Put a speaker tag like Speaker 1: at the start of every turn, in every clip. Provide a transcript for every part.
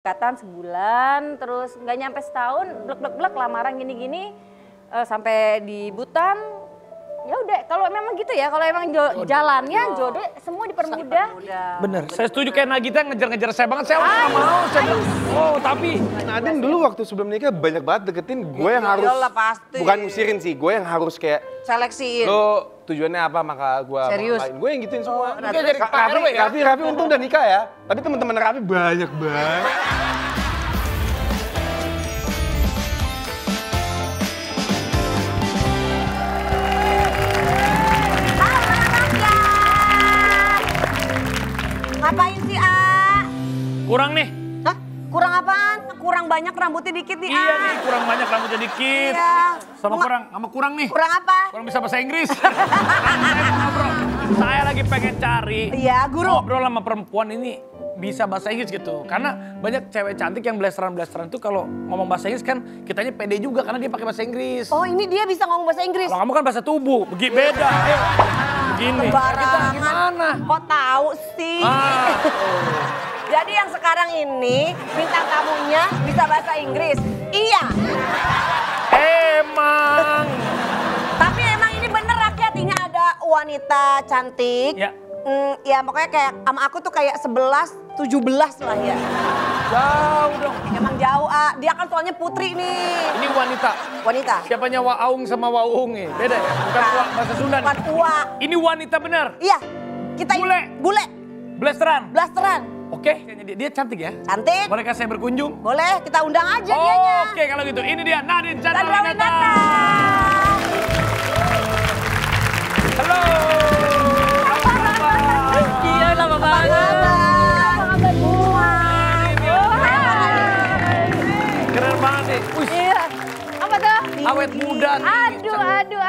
Speaker 1: Katan sebulan, terus nggak nyampe setahun, blek lamaran gini-gini, sampai di Butan. Ya udah, kalau memang gitu ya, kalau emang jalannya jodoh semua dipermudah.
Speaker 2: Bener, saya setuju kayak Nagita ngejar-ngejar saya banget, saya nggak mau. Saya bilang, oh tapi
Speaker 3: Nadine dulu waktu sebelum nikah banyak banget deketin, gue yang harus,
Speaker 4: Iyalah, pasti.
Speaker 3: bukan ngusirin sih, gue yang harus kayak,
Speaker 4: Seleksiin.
Speaker 3: lo tujuannya apa maka gue
Speaker 4: Serius?
Speaker 3: gue yang gituin semua.
Speaker 4: Raffi jadi Pak RW ya?
Speaker 3: Raffi untung udah nikah ya, tapi teman-teman Raffi banyak banget.
Speaker 4: Ngapain sih, A?
Speaker 2: kurang nih.
Speaker 4: Hah? Kurang apaan? Kurang banyak rambutnya dikit nih, A.
Speaker 2: Iya nih, kurang banyak rambutnya dikit.
Speaker 4: Iya.
Speaker 2: Sama kurang nih.
Speaker 4: Kurang apa?
Speaker 2: Kurang bisa bahasa Inggris. Saya lagi pengen cari
Speaker 4: Iya, guru.
Speaker 2: ngobrol sama perempuan ini bisa bahasa Inggris gitu. Karena banyak cewek cantik yang blasteran-blasteran itu kalau ngomong bahasa Inggris kan kitanya pede juga karena dia pakai bahasa Inggris.
Speaker 4: Oh, ini dia bisa ngomong bahasa Inggris?
Speaker 2: Kalau kamu kan bahasa tubuh, beda. Ayo, begini. Kita gimana?
Speaker 4: Kok tahu sih? Jadi yang sekarang ini bintang tamunya bisa bahasa Inggris. Iya.
Speaker 2: Emang.
Speaker 4: Tapi emang ini bener rakyat, ini ada wanita cantik.
Speaker 2: Ya.
Speaker 4: Ya pokoknya kayak sama aku tuh kayak 11, 17 lah ya.
Speaker 2: Jauh dong.
Speaker 4: Emang jauh, A. Dia kan soalnya putri nih.
Speaker 2: Ini wanita.
Speaker 4: Wanita.
Speaker 2: Siapanya Waung sama Waung nih? Beda ya? Bukan bahasa Sunda nih.
Speaker 4: Bukan Ua.
Speaker 2: Ini wanita benar.
Speaker 4: Iya. Kita
Speaker 2: Bule.
Speaker 4: Bule.
Speaker 2: Blasteran.
Speaker 4: Blasteran.
Speaker 2: Oke, dia cantik ya?
Speaker 4: Cantik.
Speaker 2: Bolehkah saya berkunjung?
Speaker 4: Boleh, kita undang aja dianya.
Speaker 2: Oke, kalau gitu. Ini dia Nadine
Speaker 4: Chandrawinata.
Speaker 2: Chandrawinata. Halo.
Speaker 1: Iya, lama banget.
Speaker 2: Keren banget nih. Wih,
Speaker 1: Iya. Apa tuh?
Speaker 2: awet muda nih.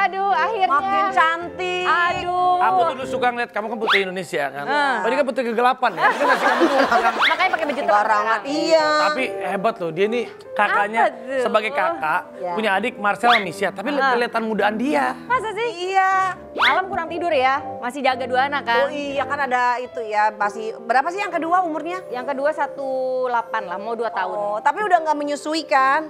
Speaker 1: Aduh, akhirnya.
Speaker 4: Makin cantik.
Speaker 1: Aduh.
Speaker 2: Aku tuh dulu suka ngeliat kamu kan putri Indonesia kan. Oh ini kan putri kegelapan ya. Itu ngasih kamu tuh yang
Speaker 1: Makanya pakai baju
Speaker 4: Barangan. Iya.
Speaker 2: tapi hebat loh, dia nih kakaknya
Speaker 1: Apa tuh?
Speaker 2: sebagai kakak
Speaker 4: Ya.
Speaker 2: punya adik Marcel Misha, tapi kelihatan mudaan dia.
Speaker 1: Masa sih?
Speaker 4: Iya.
Speaker 1: Malam kurang tidur ya, masih jaga 2 anak kan.
Speaker 4: Oh iya kan ada itu ya, masih berapa sih yang kedua umurnya?
Speaker 1: Yang kedua 18 lah, mau 2 tahun.
Speaker 4: Oh, tapi udah nggak menyusui kan?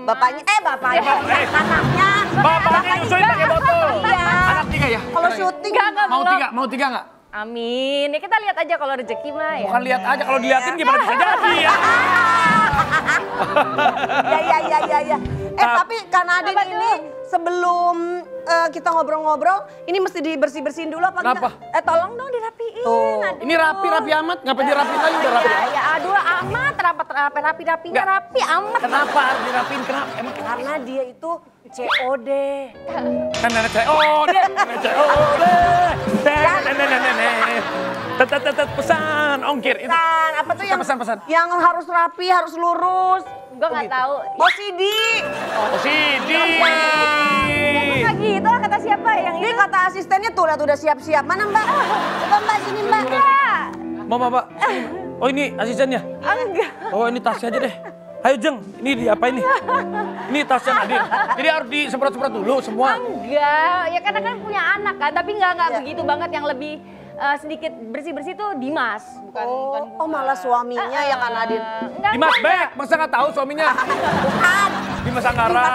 Speaker 4: Bapaknya, bapaknya, anaknya.
Speaker 2: Bapaknya nyusuin pakai botol.
Speaker 4: Iya.
Speaker 2: Anak 3 ya?
Speaker 4: Kalau syuting
Speaker 1: Enggak,
Speaker 2: Mau
Speaker 1: belum.
Speaker 2: 3? Mau 3 nggak?
Speaker 1: Amin, ya kita lihat aja kalau rezeki mah ya.
Speaker 2: Bukan lihat aja, kalau diliatin gimana bisa jadi ya?
Speaker 4: Ya. Tapi Kak Nadine
Speaker 1: Apa
Speaker 4: ini sebelum kita ngobrol-ngobrol, ini mesti dibersih-bersihin dulu apa
Speaker 2: Kenapa?
Speaker 4: kita?
Speaker 1: Tolong dong dirapiin.
Speaker 4: Tuh.
Speaker 1: Aduh.
Speaker 2: Ini rapi amat, ngapain dirapiin lagi udah rapi?
Speaker 1: Ya, aduh amat, rapi-rapinya
Speaker 2: Nggak.
Speaker 1: rapi amat.
Speaker 2: Kenapa harus dirapiin? Kenapa? Emang
Speaker 4: Karena dia itu COD.
Speaker 2: kan nenek COD, nenek COD. Tetet pesan ongkir itu.
Speaker 4: Kan, apa tuh yang
Speaker 2: Pesan-pesan.
Speaker 4: yang harus rapi, harus lurus.
Speaker 1: Gue nggak tahu.
Speaker 4: OCD.
Speaker 2: Oh Sidi.
Speaker 1: Nggak gitu lah kata siapa yang
Speaker 4: Ini
Speaker 1: itu?
Speaker 4: kata asistennya tuh, lihat udah siap-siap. Mana Mbak? Coba Mbak, sini Mbak.
Speaker 2: Mau Pak? Oh ini asistennya?
Speaker 1: Enggak.
Speaker 2: Oh ini tasnya aja deh. Ayo Jeng, ini diapain nih? Ini tasnya Nadine. Jadi harus disemprot-semprot dulu semua.
Speaker 1: Enggak, ya karena kan punya anak kan, tapi nggak begitu banget yang lebih sedikit bersih-bersih tuh Dimas, bukan
Speaker 4: Oh, malah suaminya yang Kak Nadine.
Speaker 1: Enggak,
Speaker 2: Dimas
Speaker 1: enggak.
Speaker 2: Bek, masa nggak tahu suaminya?
Speaker 4: Bukan.
Speaker 2: Dimas Anggara.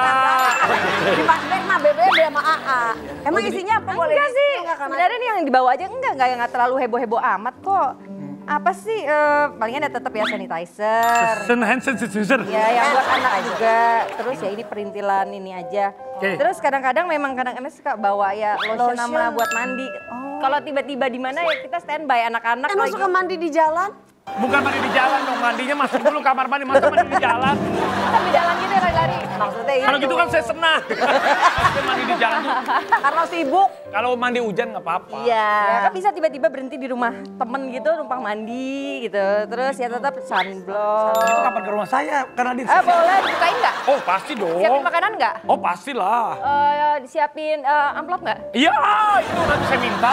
Speaker 4: Di Pasbek mah BBB sama AA. Emang isinya apa boleh?
Speaker 1: Enggak sih,
Speaker 4: Enggak, Kak Nadine?
Speaker 1: sebenarnya nih yang dibawa aja enggak terlalu heboh-heboh amat kok. Apa sih, palingan ada tetap ya sanitizer.
Speaker 2: Hand sanitizer.
Speaker 1: Ya, yang buat anak juga. Terus ya ini perintilan ini aja.
Speaker 2: Oke.
Speaker 1: Terus kadang-kadang memang kadang-kadang suka bawa ya lotion sama
Speaker 4: Lotion.
Speaker 1: buat mandi. Kalau tiba-tiba di mana ya kita standby anak-anak
Speaker 4: Emang
Speaker 1: lagi.
Speaker 4: suka mandi di jalan?
Speaker 2: Bukan mandi di jalan dong, mandinya masuk dulu kamar mandi, masa mandi di jalan.
Speaker 1: Tapi jalan gitu lari-lari.
Speaker 4: Maksudnya itu.
Speaker 2: Kalau gitu kan saya senang. Saya mandi di jalan tuh.
Speaker 4: Karena sibuk.
Speaker 2: Kalau mandi hujan nggak apa-apa.
Speaker 1: Iya. Ya, kan bisa tiba-tiba berhenti di rumah temen gitu, numpang mandi gitu. Terus ya tetap sunblock.
Speaker 2: Itu kapan ke rumah saya? Karena di
Speaker 1: Boleh dibukain nggak?
Speaker 2: Oh pasti dong.
Speaker 1: Siapin makanan nggak?
Speaker 2: Oh pastilah.
Speaker 1: Disiapin amplop nggak?
Speaker 2: Iya, itu nanti saya minta.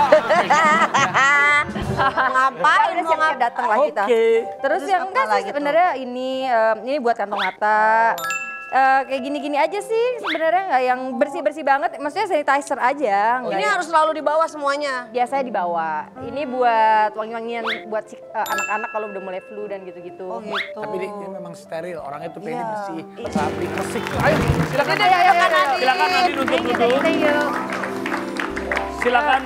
Speaker 4: Ngapain
Speaker 1: Udah
Speaker 4: mau
Speaker 1: siap-siap datang lah kita.
Speaker 2: Oke.
Speaker 1: Terus
Speaker 4: Terus
Speaker 1: yang
Speaker 4: apa
Speaker 1: enggak
Speaker 4: lagi
Speaker 1: sih
Speaker 4: tuh?
Speaker 1: sebenarnya ini buat kantong mata. kayak gini-gini aja sih sebenarnya, nggak yang bersih-bersih banget. Maksudnya sanitizer aja.
Speaker 4: Ini harus selalu dibawa semuanya.
Speaker 1: Biasanya dibawa. Ini buat wangi-wangian buat anak-anak kalau udah mulai flu dan gitu-gitu.
Speaker 4: Oh gitu.
Speaker 2: Tapi dia memang steril, orangnya tuh pengen bersih, rapi, resik. Ayo, silakan.
Speaker 1: Ayo,
Speaker 2: Silakan Nadine untuk duduk. Silakan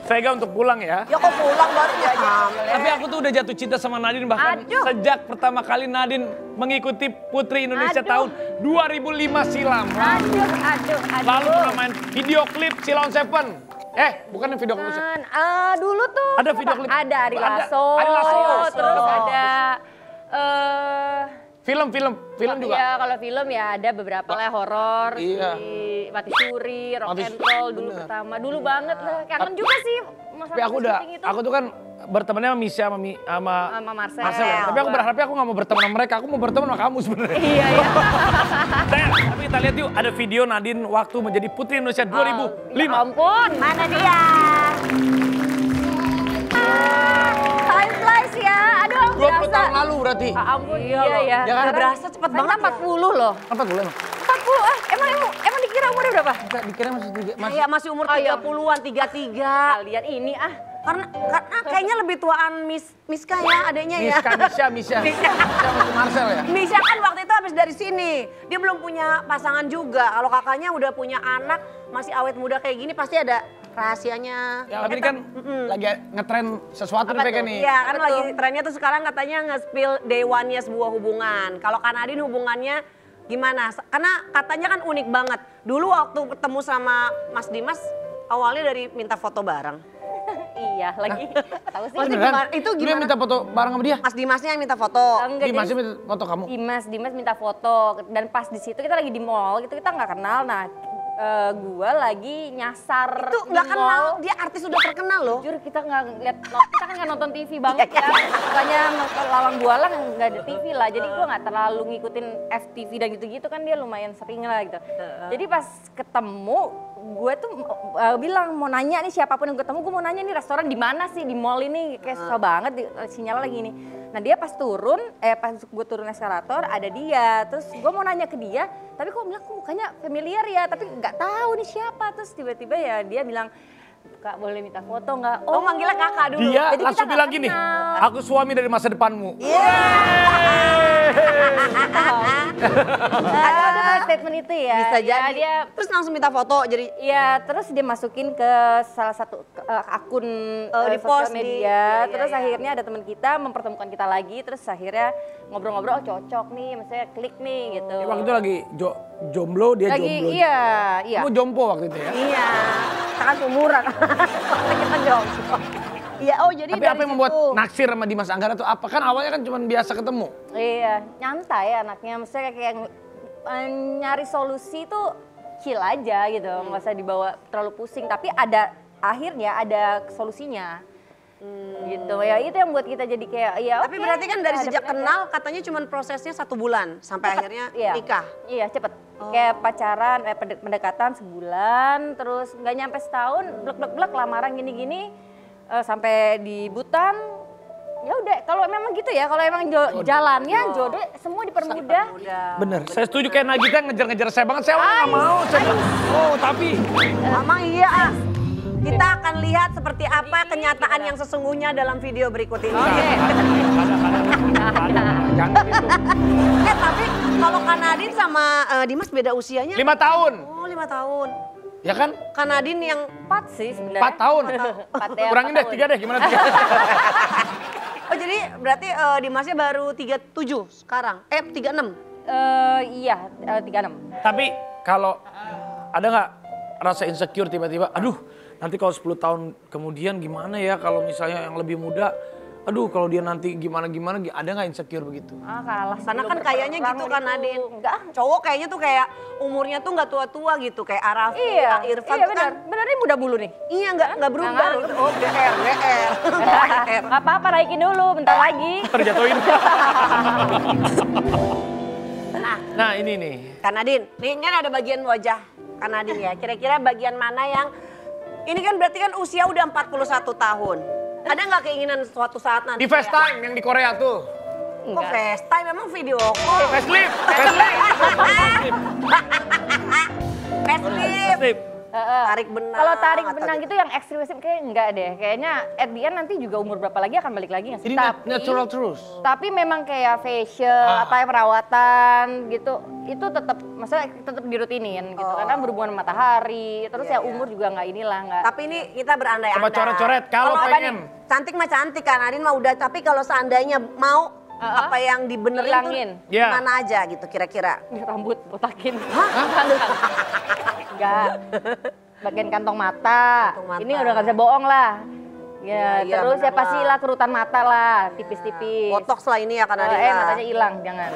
Speaker 2: Vega untuk pulang ya.
Speaker 4: Ya kok pulang baru aja.
Speaker 2: Tapi aku tuh udah jatuh cinta sama Nadine bahkan sejak pertama kali Nadine mengikuti Putri Indonesia tahun 2005 silam.
Speaker 1: Aduh.
Speaker 2: Lalu pernah main video klip Cilon Seven. Bukan yang video klip.
Speaker 1: Dulu tuh
Speaker 2: Ada video klip.
Speaker 1: ada Ari Lasso.
Speaker 2: Ari Lasso.
Speaker 1: Terus ada
Speaker 2: Film juga.
Speaker 1: Iya, kalau film ya ada beberapa lah horor,
Speaker 2: Iya.
Speaker 1: si Mati Suri, Rock and Roll dulu pertama. Dulu banget lah. Kangen juga sih masa
Speaker 2: Tapi aku tuh kan bertemannya sama Misha sama
Speaker 1: Marcel.
Speaker 2: ya. Tapi aku berharapnya aku gak mau berteman sama mereka, aku mau berteman sama kamu sebenarnya.
Speaker 1: Iya.
Speaker 2: Tapi kita lihat yuk, ada video Nadine waktu menjadi Putri Indonesia 2005.
Speaker 1: Ya ampun, mana dia? Time flies ya, aduh
Speaker 2: 20 tahun lalu berarti.
Speaker 1: Ampun, iya ya.
Speaker 2: Ya kan?
Speaker 4: Berasa cepet banget ya.
Speaker 1: 40 loh.
Speaker 2: Apa gue emang?
Speaker 1: 40, emang dikira umurnya berapa?
Speaker 2: Dikira masih
Speaker 4: Kayak masih umur 30-an, 33.
Speaker 1: Kalian ini
Speaker 4: Karena kayaknya lebih tuaan Miska ya adanya ya.
Speaker 2: Misha masih Marcel ya.
Speaker 4: Misha kan waktu itu habis dari sini. Dia belum punya pasangan juga. Kalau kakaknya udah punya anak, masih awet muda kayak gini pasti ada rahasianya.
Speaker 2: Ya, tapi ini kan lagi ngetren sesuatu nih Vega nih.
Speaker 4: Iya kan lagi trennya tuh sekarang katanya nge-spill day one-nya sebuah hubungan. Kalau Kak Nadine hubungannya gimana? Karena katanya kan unik banget. Dulu waktu ketemu sama Mas Dimas, awalnya dari minta foto bareng.
Speaker 1: iya lagi. Tahu sih.
Speaker 2: Beneran?
Speaker 4: Itu
Speaker 2: Dia
Speaker 4: gimana?
Speaker 2: minta foto bareng sama dia?
Speaker 4: Mas Dimasnya yang minta foto.
Speaker 1: Enggak,
Speaker 2: Dimas
Speaker 1: jadi
Speaker 2: minta foto kamu?
Speaker 1: Dimas minta foto dan pas di situ kita lagi di mall gitu, kita nggak kenal. Nah, gua lagi nyasar
Speaker 4: Itu
Speaker 1: di
Speaker 4: nggak kenal,
Speaker 1: mall.
Speaker 4: dia artis udah terkenal loh.
Speaker 1: Jujur kita nggak lihat, kita kan nggak nonton TV banget ya. Makanya lawang bualang nggak ada TV lah. Jadi gua nggak terlalu ngikutin FTV dan gitu-gitu kan, dia lumayan sering lah gitu. Jadi pas ketemu, gue tuh bilang mau nanya nih siapapun yang gue ketemu, gue mau nanya nih restoran di mana sih di mall ini, kayak susah banget sinyal lagi nih. Nah dia pas gue turun eskalator ada dia, terus gue mau nanya ke dia, tapi kok bilang kok mukanya familiar ya, tapi nggak tahu nih siapa. Terus tiba-tiba ya dia bilang, Kak boleh minta foto nggak?
Speaker 4: Oh manggilnya kakak dulu.
Speaker 2: Dia
Speaker 1: Jadi
Speaker 2: langsung
Speaker 1: kita
Speaker 2: bilang
Speaker 1: nggak
Speaker 2: gini,
Speaker 1: kenal.
Speaker 2: aku suami dari masa depanmu.
Speaker 1: Ada statement itu ya.
Speaker 4: Bisa
Speaker 1: Ya,
Speaker 4: jadi.
Speaker 1: dia
Speaker 4: Terus langsung minta foto jadi
Speaker 1: Iya, terus dia masukin ke salah satu akun
Speaker 4: di post
Speaker 1: sosial
Speaker 4: di-
Speaker 1: media.
Speaker 4: iya,
Speaker 1: Terus
Speaker 4: iya.
Speaker 1: akhirnya ada teman kita mempertemukan kita lagi. Terus akhirnya ngobrol-ngobrol, oh cocok nih, maksudnya klik nih gitu.
Speaker 2: Waktu itu lagi jomblo, dia
Speaker 1: Lagi
Speaker 2: jomblo.
Speaker 1: iya.
Speaker 2: Kamu jompo waktu itu ya?
Speaker 4: iya. Kan umuran. Kita jomblo. Iya, oh jadi
Speaker 2: Tapi
Speaker 4: dari
Speaker 2: apa yang membuat
Speaker 4: situ.
Speaker 2: naksir sama Dimas Anggara tuh apa? Kan awalnya kan cuma biasa ketemu.
Speaker 1: Iya, nyantai anaknya. Maksudnya kayak nyari solusi tuh chill aja gitu, nggak usah dibawa terlalu pusing. Tapi akhirnya ada solusinya. Gitu ya, itu yang buat kita jadi kayak ya
Speaker 4: Tapi
Speaker 1: oke,
Speaker 4: berarti kan dari
Speaker 1: kita
Speaker 4: sejak
Speaker 1: hadapin aja.
Speaker 4: kenal katanya cuma prosesnya 1 bulan sampai akhirnya
Speaker 1: Iya.
Speaker 4: nikah.
Speaker 1: Iya cepet. Kayak pacaran, pendekatan sebulan, terus nggak nyampe setahun, blek lamaran gini-gini, sampai di Butan. Ya udah, kalau memang gitu ya, kalau emang jalannya jodoh semua dipermudah.
Speaker 2: Bener, saya setuju kayak Nagita ngejar-ngejar saya banget. Saya awalnya nggak mau. Saya bilang, oh tapi
Speaker 4: Emang iya. Kita akan lihat seperti apa kenyataan yang sesungguhnya dalam video berikut ini.
Speaker 2: jangan gitu.
Speaker 4: Tapi kalau Kak Nadine sama Dimas beda usianya.
Speaker 2: 5 tahun,
Speaker 4: Oh 5 tahun.
Speaker 2: ya kan?
Speaker 4: Kak Nadine yang
Speaker 1: 4 sih sebenarnya.
Speaker 2: 4 tahun.
Speaker 1: Empat ya,
Speaker 2: Kurangin
Speaker 1: 4
Speaker 2: deh,
Speaker 1: tahun.
Speaker 2: 3 deh, gimana 3?
Speaker 4: oh jadi berarti Dimasnya baru 37 sekarang. 36.
Speaker 1: Iya, 36.
Speaker 2: Tapi kalau ada nggak rasa insecure tiba-tiba, aduh nanti kalau 10 tahun kemudian gimana ya kalau misalnya yang lebih muda, aduh kalau dia nanti gimana-gimana, ada nggak insecure begitu?
Speaker 1: Kalah.
Speaker 4: Karena
Speaker 1: sebelum
Speaker 4: kan kayaknya
Speaker 1: berperang
Speaker 4: gitu kan
Speaker 1: itu.
Speaker 4: Nadine.
Speaker 1: Enggak.
Speaker 4: Cowok kayaknya tuh kayak umurnya tuh nggak tua-tua gitu. Kayak Arafi,
Speaker 1: Iya,
Speaker 4: Irfan
Speaker 1: iya
Speaker 4: tuh
Speaker 1: benar.
Speaker 4: kan.
Speaker 1: Benar ini muda mulu nih.
Speaker 4: Iya nggak berubah
Speaker 1: Nggak
Speaker 4: gitu. Oh GR.
Speaker 1: Gak apa-apa, naikin dulu, bentar lagi.
Speaker 2: Terjatuhin. Nah ini nih,
Speaker 4: Kak Nadine, nih kan ada bagian wajah Kak Nadine ya. Kira-kira bagian mana yang, ini kan berarti kan usia udah 41 tahun. Ada nggak keinginan suatu saat nanti?
Speaker 2: di FaceTime yang di Korea tuh.
Speaker 4: Kok
Speaker 1: Enggak.
Speaker 4: FaceTime memang video call?
Speaker 2: Facelift.
Speaker 4: Facelift. Tarik benang.
Speaker 1: Kalau tarik
Speaker 4: atau
Speaker 1: benang
Speaker 4: gitu.
Speaker 1: gitu yang ekstrim kayak enggak deh. Kayaknya at the end nanti juga umur berapa lagi akan balik lagi nggak sih?
Speaker 2: Jadi natural terus.
Speaker 1: Tapi memang kayak facial atau perawatan gitu, itu tetap, maksudnya tetap dirutinin gitu. Karena berhubungan sama matahari, terus ya umur juga nggak inilah nggak.
Speaker 4: Tapi ini kita berandai-andai.
Speaker 2: Coba coret-coret kalau
Speaker 4: apa
Speaker 2: pengen.
Speaker 4: nih? Cantik mah cantik kan, Nadine mah udah. Tapi kalau seandainya mau apa yang dibenerin
Speaker 1: Hilangin.
Speaker 4: tuh
Speaker 2: Iya.
Speaker 4: mana aja gitu kira-kira?
Speaker 1: Rambut botakin. Enggak. Bagian kantong mata.
Speaker 4: Kantong mata.
Speaker 1: Ini udah nggak bisa bohong lah. Ya,
Speaker 4: Iya,
Speaker 1: terus ya
Speaker 4: bener
Speaker 1: pasti
Speaker 4: lah.
Speaker 1: lah kerutan mata lah, tipis-tipis.
Speaker 4: Botox lah ini ya kan Nadine.
Speaker 1: Matanya hilang, jangan.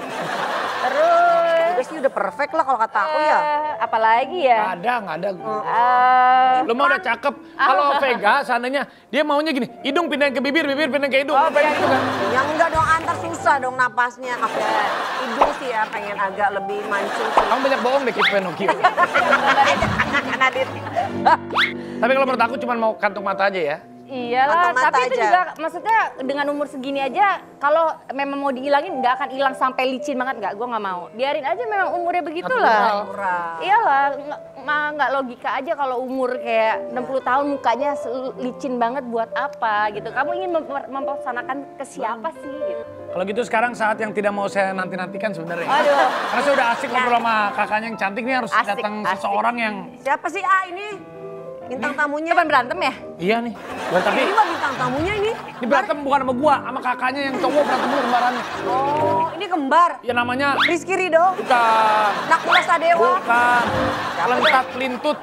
Speaker 1: Terus
Speaker 4: Udah sih udah perfect lah kalau kata aku ya.
Speaker 1: apalagi ya?
Speaker 2: Nggak ada.
Speaker 1: Eh,
Speaker 2: Lu mah udah cakep. Kalau Vega seandainya dia maunya gini, hidung pindahin ke bibir, bibir pindahin ke hidung.
Speaker 1: Oh,
Speaker 2: Pengen gitu kan?
Speaker 4: Yang enggak dong, antar susah dong napasnya. Aku hidung sih ya pengen agak lebih mancung sih.
Speaker 2: Kamu banyak bohong deh Kid Pinocchio.
Speaker 4: Nadine.
Speaker 2: Tapi kalau menurut aku cuma mau kantung mata aja ya.
Speaker 1: Iyalah,
Speaker 4: Kantong mata
Speaker 1: tapi itu
Speaker 4: aja.
Speaker 1: juga maksudnya dengan umur segini aja kalau memang mau dihilangin nggak akan hilang sampai licin banget nggak, gue nggak mau. Biarin aja memang umurnya begitulah.
Speaker 4: Natural.
Speaker 1: Iyalah, nggak logika aja kalau umur kayak 60 tahun mukanya licin banget buat apa gitu. Kamu ingin mempersanakan ke siapa sih gitu.
Speaker 2: Kalau gitu sekarang saat yang tidak mau saya nanti-nantikan sebenarnya.
Speaker 1: Aduh.
Speaker 2: Karena saya udah asik ngobrol sama kakaknya yang cantik nih, harus
Speaker 1: Asik,
Speaker 2: datang
Speaker 1: asik.
Speaker 2: seseorang yang
Speaker 4: Siapa sih ini? Bintang tamunya.
Speaker 1: Kapan berantem ya?
Speaker 2: iya nih. Tapi
Speaker 4: Ini mah bintang tamunya ini.
Speaker 2: ini berantem bukan sama gua, sama kakaknya yang cowok berantem mulu kembarannya.
Speaker 4: Oh, ini kembar.
Speaker 2: Ya namanya
Speaker 4: Rizky Ridho.
Speaker 2: bukan.
Speaker 4: Nakula Sadewa.
Speaker 2: Bukan. Lentat lintut.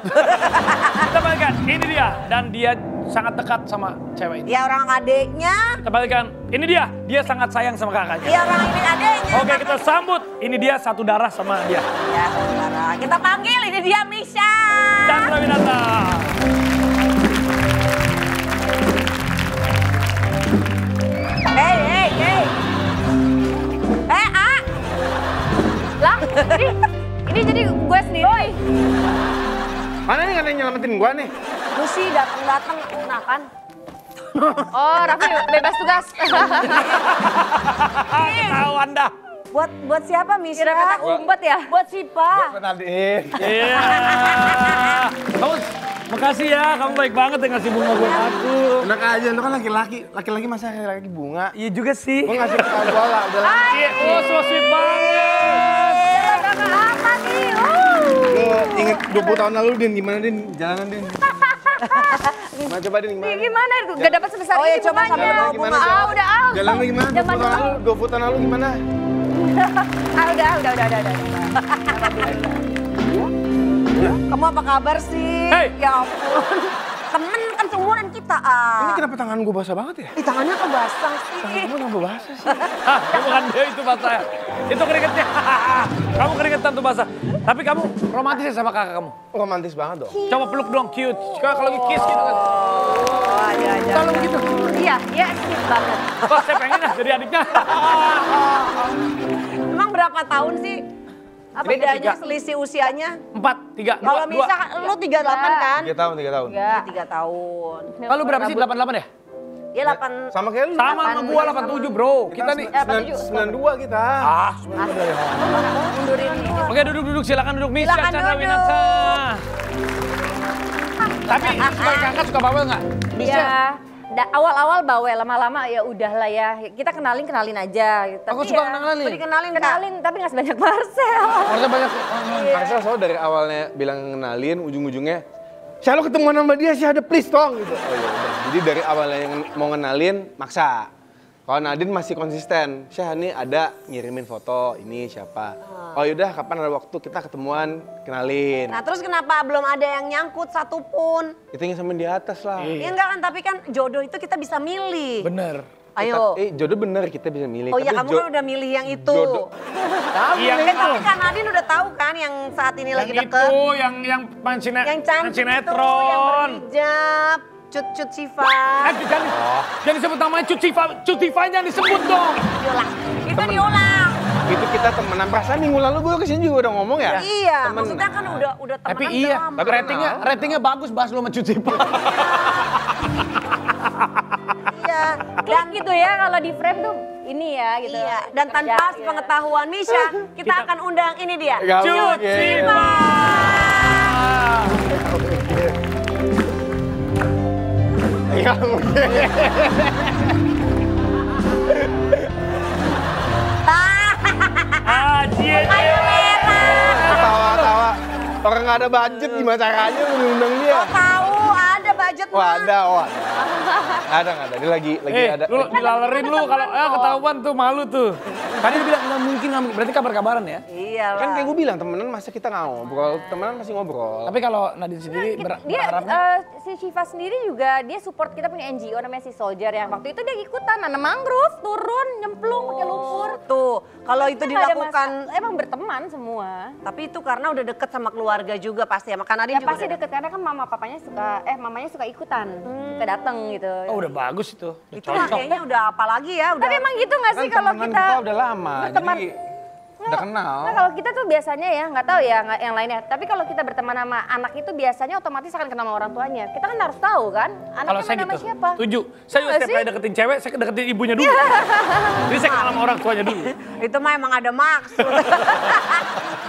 Speaker 2: Kita balikan, ini dia. Dan dia sangat dekat sama cewek ini.
Speaker 4: Ya orang adeknya.
Speaker 2: Kita balikan, ini dia sangat sayang sama kakaknya.
Speaker 4: Ya orang ini adeknya.
Speaker 2: Oke, kita sambut. Ini dia satu darah sama dia.
Speaker 4: Ya saudara. Kita panggil ini dia Misha.
Speaker 2: Chandra Winata.
Speaker 4: Hey. A.
Speaker 1: Lah, ini jadi gue sendiri.
Speaker 3: Mana nih nggak ada yang nyelamatin gua nih?
Speaker 4: Lu sih datang-datang. Nah kan.
Speaker 1: Oh, Raffi bebas tugas.
Speaker 2: Ketahuan dah.
Speaker 4: Buat siapa Misha?
Speaker 1: Kira kata umpet ya?
Speaker 4: Buat Sipa.
Speaker 3: Nadine.
Speaker 2: Iya. Kamu makasih ya, kamu baik banget ya ngasih bunga buat aku.
Speaker 3: Enak aja, lu kan laki-laki. Laki-laki masa laki-laki bunga.
Speaker 2: Iya juga sih.
Speaker 3: Gua ngasih ke bola, udah lah.
Speaker 2: Iya, oh so sweet banget.
Speaker 1: Kakak apa nih?
Speaker 3: Lu inget 20 tahun lalu, Din. Gimana, Din? Jalanan, Din. Nah, coba, Din, gimana?
Speaker 1: Gimana itu? Gak dapat sebesar
Speaker 4: Oh ya
Speaker 1: ini
Speaker 4: coba
Speaker 1: bunganya.
Speaker 4: sambil bawa
Speaker 3: Gimana,
Speaker 4: bunga.
Speaker 3: Jalan?
Speaker 1: Udah.
Speaker 3: Jalannya gimana? 20
Speaker 1: Zaman
Speaker 3: tahun lalu,
Speaker 1: dulu.
Speaker 3: 20 tahun lalu gimana?
Speaker 1: Udah.
Speaker 4: Kamu apa kabar sih?
Speaker 2: Hey.
Speaker 4: Ya ampun. Temen kan seumuran kita.
Speaker 3: Ini kenapa tangan gua basah banget ya?
Speaker 4: Ih, tangannya kok basah sih.
Speaker 3: Tangan gua nambah basah sih.
Speaker 2: Hah, bukan dia itu basah. Itu keringetnya. Kamu keringetan tuh basah. Tapi kamu romantis ya sama kakak kamu?
Speaker 3: Romantis banget dong.
Speaker 2: Coba peluk dong, cute. Kalau lagi kiss gitu kan.
Speaker 4: Oh, iya.
Speaker 2: Selalu begitu.
Speaker 1: Iya, sweet banget.
Speaker 2: Wah, saya pengen lah jadi adiknya.
Speaker 4: Emang berapa tahun sih? Apa
Speaker 2: Ini
Speaker 4: bedanya
Speaker 2: 3.
Speaker 4: selisih usianya?
Speaker 2: 4, 3, 2,
Speaker 4: Kalau Misha lu 38 kan?
Speaker 3: 3 tahun, 3 tahun.
Speaker 1: Enggak.
Speaker 4: 3 tahun.
Speaker 2: Lalu berapa sih? 88 ya?
Speaker 4: Dia 8.
Speaker 3: Sama kayak lu.
Speaker 2: Sama sama gua 87, bro. Kita nih.
Speaker 3: 92 kita.
Speaker 2: Ah,
Speaker 1: Mundurin ini.
Speaker 2: oke duduk, silakan duduk. Misha
Speaker 4: Silakan
Speaker 2: Chandra
Speaker 4: duduk.
Speaker 2: Winata. Tapi sebagai kakak suka bawel nggak?
Speaker 1: Iya. Awal-awal bawel, lama-lama ya udahlah ya. Kita kenalin aja. Tapi
Speaker 2: Aku suka
Speaker 1: ya,
Speaker 2: kenalin.
Speaker 4: Dikenalin Kak?
Speaker 1: tapi nggak sebanyak Marcel.
Speaker 2: Harusnya banyak.
Speaker 3: Marcel selalu dari awalnya bilang ngenalin, ujung-ujungnya saya lo ketemuan sama dia sih ada please dong gitu. Oh ya udah. Jadi dari awalnya yang mau ngenalin maksa. Kalau Nadine masih konsisten. Syah nih ada ngirimin foto ini siapa. Oh yaudah kapan ada waktu kita ketemuan kenalin.
Speaker 4: Nah terus kenapa belum ada yang nyangkut satupun?
Speaker 3: Itu yang sama di atas lah.
Speaker 4: Ya enggak kan, tapi kan jodoh itu kita bisa milih.
Speaker 2: Bener.
Speaker 4: Ayo.
Speaker 3: Jodoh bener kita bisa milih.
Speaker 4: Oh iya
Speaker 3: Tapi
Speaker 4: kamu kan udah milih yang itu.
Speaker 3: jodoh.
Speaker 2: Iya
Speaker 4: Kan tapi kan Nadine udah tahu kan yang saat ini lagi
Speaker 2: Yang
Speaker 4: deket.
Speaker 2: itu, yang main
Speaker 4: Yang cantik itu, yang
Speaker 2: sinetron.
Speaker 4: berhijab. Cut Siva.
Speaker 2: Jangan disebut namanya Cut Siva jangan disebut dong.
Speaker 4: Diulang. Itu diulang.
Speaker 3: Itu kita temenan. Perasaan minggu lalu gue kesini juga udah ngomong ya.
Speaker 4: Iya,
Speaker 3: Temenan.
Speaker 4: maksudnya kan udah temenan
Speaker 2: Tapi iya,
Speaker 4: lama.
Speaker 2: tapi ratingnya bagus bahas lu sama Cut Siva.
Speaker 4: Iya.
Speaker 1: Dan gitu ya kalau di frame tuh ini ya gitu.
Speaker 4: Iya, dan tanpa
Speaker 1: Kerja, ya.
Speaker 4: pengetahuan Misha, kita akan undang ini dia.
Speaker 3: Gak
Speaker 2: Cut
Speaker 3: mungkin.
Speaker 2: Siva.
Speaker 3: Gak mungkin. Ketawa-tawa. Orang nggak ada budget gimana caranya ngundang dia?
Speaker 4: Tahu ada budget
Speaker 3: Wah
Speaker 4: mah.
Speaker 3: ada, wah. Ada. Dia lagi ada.
Speaker 2: Lu dilalerin lu kalau ketahuan tuh malu tuh. Tadi dia bilang nggak mungkin, berarti kabar-kabaran ya?
Speaker 4: Iya
Speaker 3: Kan
Speaker 4: lah.
Speaker 3: kayak gue bilang temenan masa kita nggak ngobrol, temenan masih ngobrol.
Speaker 2: Tapi kalau Nadine sendiri
Speaker 1: Dia
Speaker 2: berharapnya
Speaker 1: si Shiva sendiri juga dia support kita punya NGO namanya si Soldier yang waktu itu dia ikutan nanam mangrove, turun, nyemplung pakai lumpur.
Speaker 4: Tuh, kalau itu
Speaker 1: Kita nggak ada
Speaker 4: dilakukan,
Speaker 1: masalah. Emang berteman semua.
Speaker 4: tapi itu karena udah deket sama keluarga juga pasti ya. Makanya
Speaker 1: Ya
Speaker 4: juga
Speaker 1: pasti
Speaker 4: udah
Speaker 1: deket karena kan mamanya suka ikutan, suka dateng gitu.
Speaker 2: oh udah bagus itu. Udah
Speaker 4: itu mah
Speaker 2: cocok.
Speaker 4: kayaknya udah apalagi ya. Udah.
Speaker 1: Tapi emang gitu nggak sih kalau
Speaker 3: temenan
Speaker 1: kita
Speaker 3: udah lama,
Speaker 1: berteman?
Speaker 3: jadi udah kenal.
Speaker 1: Nah kalau kita tuh biasanya ya nggak tahu ya yang lainnya. Tapi kalau kita berteman sama anak itu biasanya otomatis akan kenal sama orang tuanya. Kita kan harus tahu kan
Speaker 2: Kalau
Speaker 1: anaknya
Speaker 2: saya
Speaker 1: main sama
Speaker 2: gitu,
Speaker 1: siapa.
Speaker 2: setuju. Saya juga
Speaker 1: Nggak
Speaker 2: setiap
Speaker 1: sih?
Speaker 2: kali deketin cewek, saya deketin ibunya dulu. Jadi saya kenal sama orang tuanya dulu.
Speaker 4: Itu mah emang ada maksud.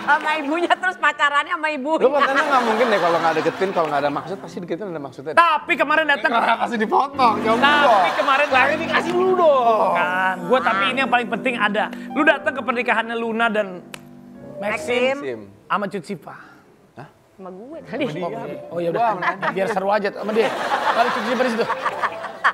Speaker 4: Sama ibunya terus pacarannya sama
Speaker 3: Lu
Speaker 4: ibunya.
Speaker 3: katanya nggak mungkin deh kalau nggak deketin, kalau nggak ada maksud pasti deketin ada maksudnya.
Speaker 2: Tapi kemarin datang.
Speaker 3: Nggak kasih dipotong, jauh dulu
Speaker 2: Tapi
Speaker 3: dong.
Speaker 2: kemarin
Speaker 3: Klarifikasi dulu dong.
Speaker 2: kan, gue tapi ini yang paling penting ada. Lu datang ke pernikahannya Luna dan Maxim
Speaker 3: Sim.
Speaker 2: sama Cut Siva.
Speaker 1: Sama gue tadi.
Speaker 2: Oh ya udah, biar seru aja sama dia. Kalau Cut Siva di situ.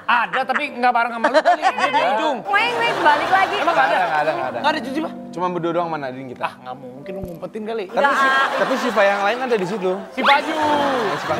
Speaker 2: Ada tapi nggak bareng sama lu kali, dia di ujung.
Speaker 1: Weng balik lagi.
Speaker 2: Emang nggak ada?
Speaker 3: Nggak ada.
Speaker 2: Nggak ada Cut Siva?
Speaker 3: Cuma berdua doang sama Nadine kita.
Speaker 2: Ah nggak mungkin lu ngumpetin kali.
Speaker 3: Tapi Siva yang lain ada di situ.
Speaker 2: Si Baju.
Speaker 3: Siva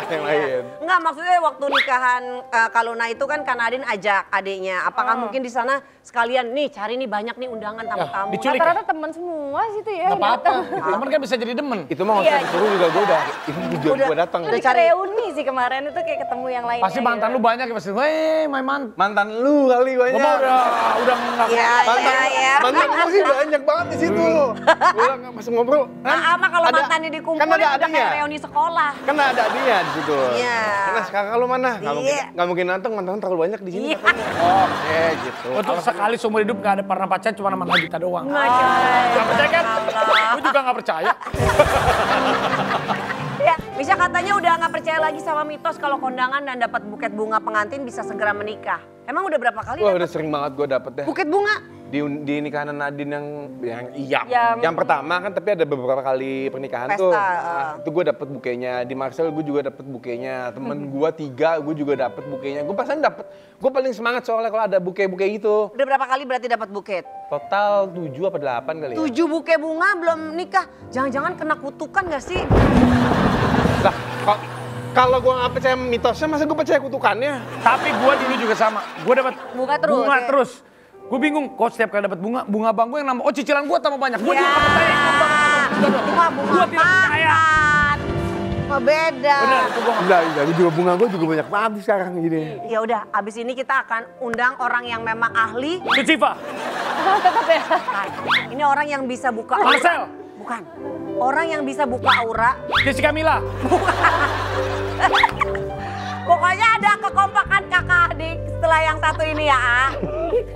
Speaker 3: yang lain.
Speaker 4: Enggak, maksudnya waktu nikahan Kaluna itu kan Nadine ajak adiknya. Apakah mungkin di sana sekalian nih cari nih banyak nih undangan tamu-tamu.
Speaker 2: diculik.
Speaker 1: Rata-rata teman semua situ ya.
Speaker 2: Nggak apa-apa.
Speaker 1: datang.
Speaker 2: Temen kan bisa jadi demen.
Speaker 3: Itu mah nggak usah disuruh juga gue udah. Itu tujuan gue datang.
Speaker 1: Lebih ke reuni sih kemarin itu kayak ketemu yang lainnya.
Speaker 2: Pasti mantan lu banyak ya pasti. Weh, my mantan.
Speaker 3: Mantan lu kali
Speaker 2: Gua
Speaker 3: banyak.
Speaker 2: mah udah nggak.
Speaker 4: Iya, iya.
Speaker 3: Mantan gue sih banyak banget di situ. Gue nggak masih ngobrol.
Speaker 4: Apa kalau
Speaker 3: Ada-
Speaker 4: mantannya
Speaker 3: kan
Speaker 4: dikumpulin
Speaker 3: ada
Speaker 4: udah
Speaker 3: adiknya.
Speaker 4: kayak reuni sekolah.
Speaker 3: Kan ada adiknya di situ.
Speaker 4: Iya.
Speaker 3: Karena sekarang lu mana?
Speaker 4: Iya.
Speaker 3: Nggak mungkin nanteng, mantan terlalu banyak di sini.
Speaker 4: Iya.
Speaker 3: katanya. Oke, gitu.
Speaker 2: Untuk sekali seumur hidup nggak ada pernah pacaran cuma sama Nagita doang.
Speaker 4: Masya Allah.
Speaker 2: Nggak percaya kan? Gue juga nggak percaya.
Speaker 4: Ya, Misha katanya udah nggak percaya lagi sama mitos kalau kondangan dan dapat buket bunga pengantin bisa segera menikah. Emang udah berapa kali
Speaker 3: Wah
Speaker 4: dapet
Speaker 3: udah sering banget gue dapet deh.
Speaker 4: buket bunga?
Speaker 3: Di nikahan Nadine
Speaker 1: Yang-
Speaker 3: yang pertama kan, tapi ada beberapa kali pernikahan
Speaker 4: Pesta,
Speaker 3: tuh. Nah, itu gue dapet bukenya. Di Marcel gue juga dapet bukenya. Temen gue 3 gue juga dapet bukenya. Gue paling dapet. Gue paling semangat soalnya kalau ada buke-buke gitu.
Speaker 4: Udah berapa kali berarti dapat buket?
Speaker 3: Total 7 apa 8 kali ya.
Speaker 4: 7 buket bunga belum nikah. Jangan-jangan kena kutukan gak sih?
Speaker 3: Lah, kalau gue nggak percaya mitosnya, masa gue percaya kutukannya?
Speaker 2: Tapi gue dulu juga sama. Gue dapat
Speaker 1: Bunga terus,
Speaker 2: Bunga
Speaker 1: ya?
Speaker 2: terus. Gue bingung, kok setiap kali dapat bunga bang gue yang nama, oh cicilan gue tambah banyak. Gue
Speaker 4: Ya.
Speaker 2: juga nggak percaya itu bang.
Speaker 4: Bunga
Speaker 2: Gua tidak percaya.
Speaker 4: makan. Oh, beda.
Speaker 2: Bener, itu gue nggak.
Speaker 3: Enggak, gue juga bunga gue juga banyak banget sekarang gini.
Speaker 4: Ya udah, abis ini kita akan undang orang yang memang ahli.
Speaker 2: Cut Siva,
Speaker 1: Tetap ya.
Speaker 4: Bukan. Ini orang yang bisa buka
Speaker 2: Marcel,
Speaker 4: Bukan. Orang yang bisa buka aura.
Speaker 2: Jessica Mila.
Speaker 4: Pokoknya ada kekompakan kakak adik setelah yang satu ini ya, Ah.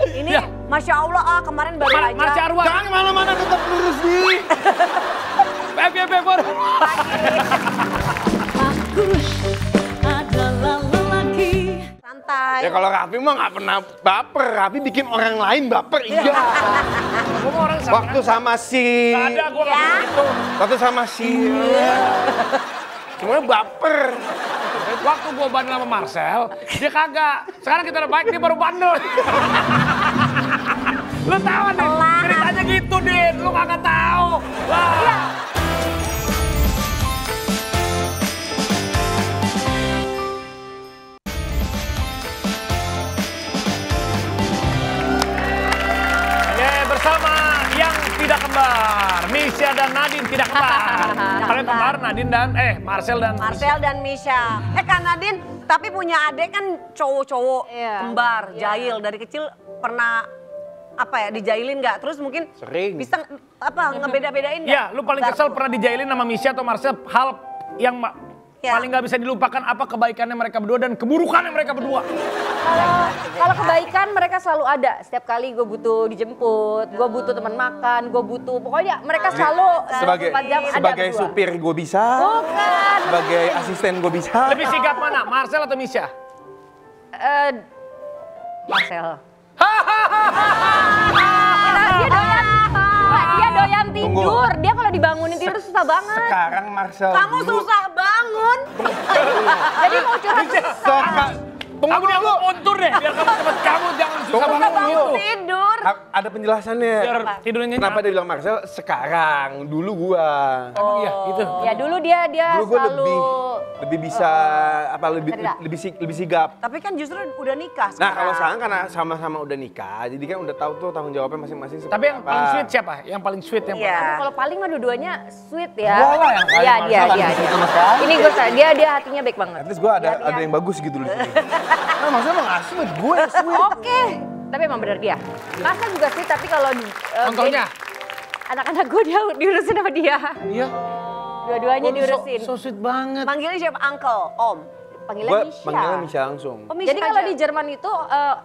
Speaker 4: Ini
Speaker 2: Ya.
Speaker 4: Masya Allah, Ah, kemarin baru aja.
Speaker 2: Marcia Arwan.
Speaker 3: Jangan kemana-mana, tetap lurus nih.
Speaker 2: FYP,
Speaker 5: Bagus adalah lelaki.
Speaker 4: Santai.
Speaker 3: Ya kalau Raffi mah nggak pernah baper. Raffi bikin orang lain baper, iya.
Speaker 2: Gue mau orang sama.
Speaker 3: Waktu sama si...
Speaker 2: Gak ada, gue nggak begitu.
Speaker 3: Waktu sama si... Semuanya baper.
Speaker 2: Waktu gue bandel sama Marcel, dia kagak. Sekarang kita udah baik, dia baru bandel. Lu tahu nih, ceritanya gitu, Din. Lu kagak tahu. Wah. Bersama yang tidak kembar, Misha dan Nadine tidak kembar. Kalian kembar, Nadine dan Marcel dan
Speaker 4: Marcel dan Misha. Kak Nadine, tapi punya adik kan cowok-cowok
Speaker 1: Iya.
Speaker 4: kembar, jahil. Dari kecil pernah dijailin nggak? Terus mungkin
Speaker 3: Sering.
Speaker 4: bisa ngebeda-bedain nggak?
Speaker 2: Iya, lu paling kesel pernah dijailin sama Misha atau Marcel hal yang
Speaker 4: Ya.
Speaker 2: Paling nggak bisa dilupakan apa kebaikannya mereka berdua dan keburukannya mereka berdua.
Speaker 1: Kalau kebaikan mereka selalu ada. Setiap kali gue butuh dijemput, gue butuh teman makan, gue butuh pokoknya mereka selalu
Speaker 3: Sebagai
Speaker 1: 24 jam ada
Speaker 3: sebagai
Speaker 1: berdua.
Speaker 3: supir gue bisa.
Speaker 1: Bukan.
Speaker 3: Sebagai asisten gue bisa.
Speaker 2: Lebih sigap mana, Marcel atau Misha?
Speaker 1: Marcel. Dia doyan tidur. Dia kalau dibangunin tidur susah banget.
Speaker 3: Sekarang Marcel.
Speaker 4: Kamu
Speaker 3: dulu-
Speaker 4: susah bangun.
Speaker 1: Jadi mau curhat
Speaker 2: Kamu yang mau kontur deh, biar kamu cepet kamu jangan susah
Speaker 3: Tunggu
Speaker 2: banget
Speaker 3: dulu.
Speaker 2: gitu.
Speaker 4: Tidur.
Speaker 3: Ada penjelasannya.
Speaker 2: Biar tidurnya nyenyak.
Speaker 3: Kenapa dia bilang Marcel sekarang? Dulu gua.
Speaker 2: Emang iya gitu.
Speaker 1: Ya dulu dia
Speaker 3: Dulu gua
Speaker 1: selalu
Speaker 3: lebih bisa apa
Speaker 1: Cerita.
Speaker 3: lebih sigap.
Speaker 4: Tapi kan justru udah nikah
Speaker 3: Nah
Speaker 4: sekarang.
Speaker 3: kalau sekarang karena sama-sama udah nikah, jadi kan udah tahu tuh tanggung jawabnya masing-masing.
Speaker 2: Tapi yang paling sweet siapa? Yang paling sweet yang
Speaker 4: Iya.
Speaker 1: kalau paling mah dua-duanya sweet ya.
Speaker 3: Gua lah yang paling
Speaker 1: Iya,
Speaker 3: Marcel
Speaker 1: dia.
Speaker 3: kan sweet sama sekali.
Speaker 1: Ini gue dia hatinya baik banget.
Speaker 3: At least gue ada yang bagus gitu loh di sini. Nah, maksudnya emang gak sweet, gue yang sweet.
Speaker 1: Oke. Tapi emang bener dia. Masa juga sih, tapi kalau
Speaker 2: Contohnya?
Speaker 1: anak-anak gue dia diurusin sama dia.
Speaker 2: Iya.
Speaker 1: Dua-duanya diurusin.
Speaker 2: So sweet banget.
Speaker 4: Manggilnya siapa? Uncle, Om.
Speaker 1: Panggilnya
Speaker 3: Gue
Speaker 1: Misha.
Speaker 3: panggilnya Misha langsung.
Speaker 4: Oh, Misha
Speaker 1: Jadi kalau
Speaker 4: aja.
Speaker 1: di Jerman itu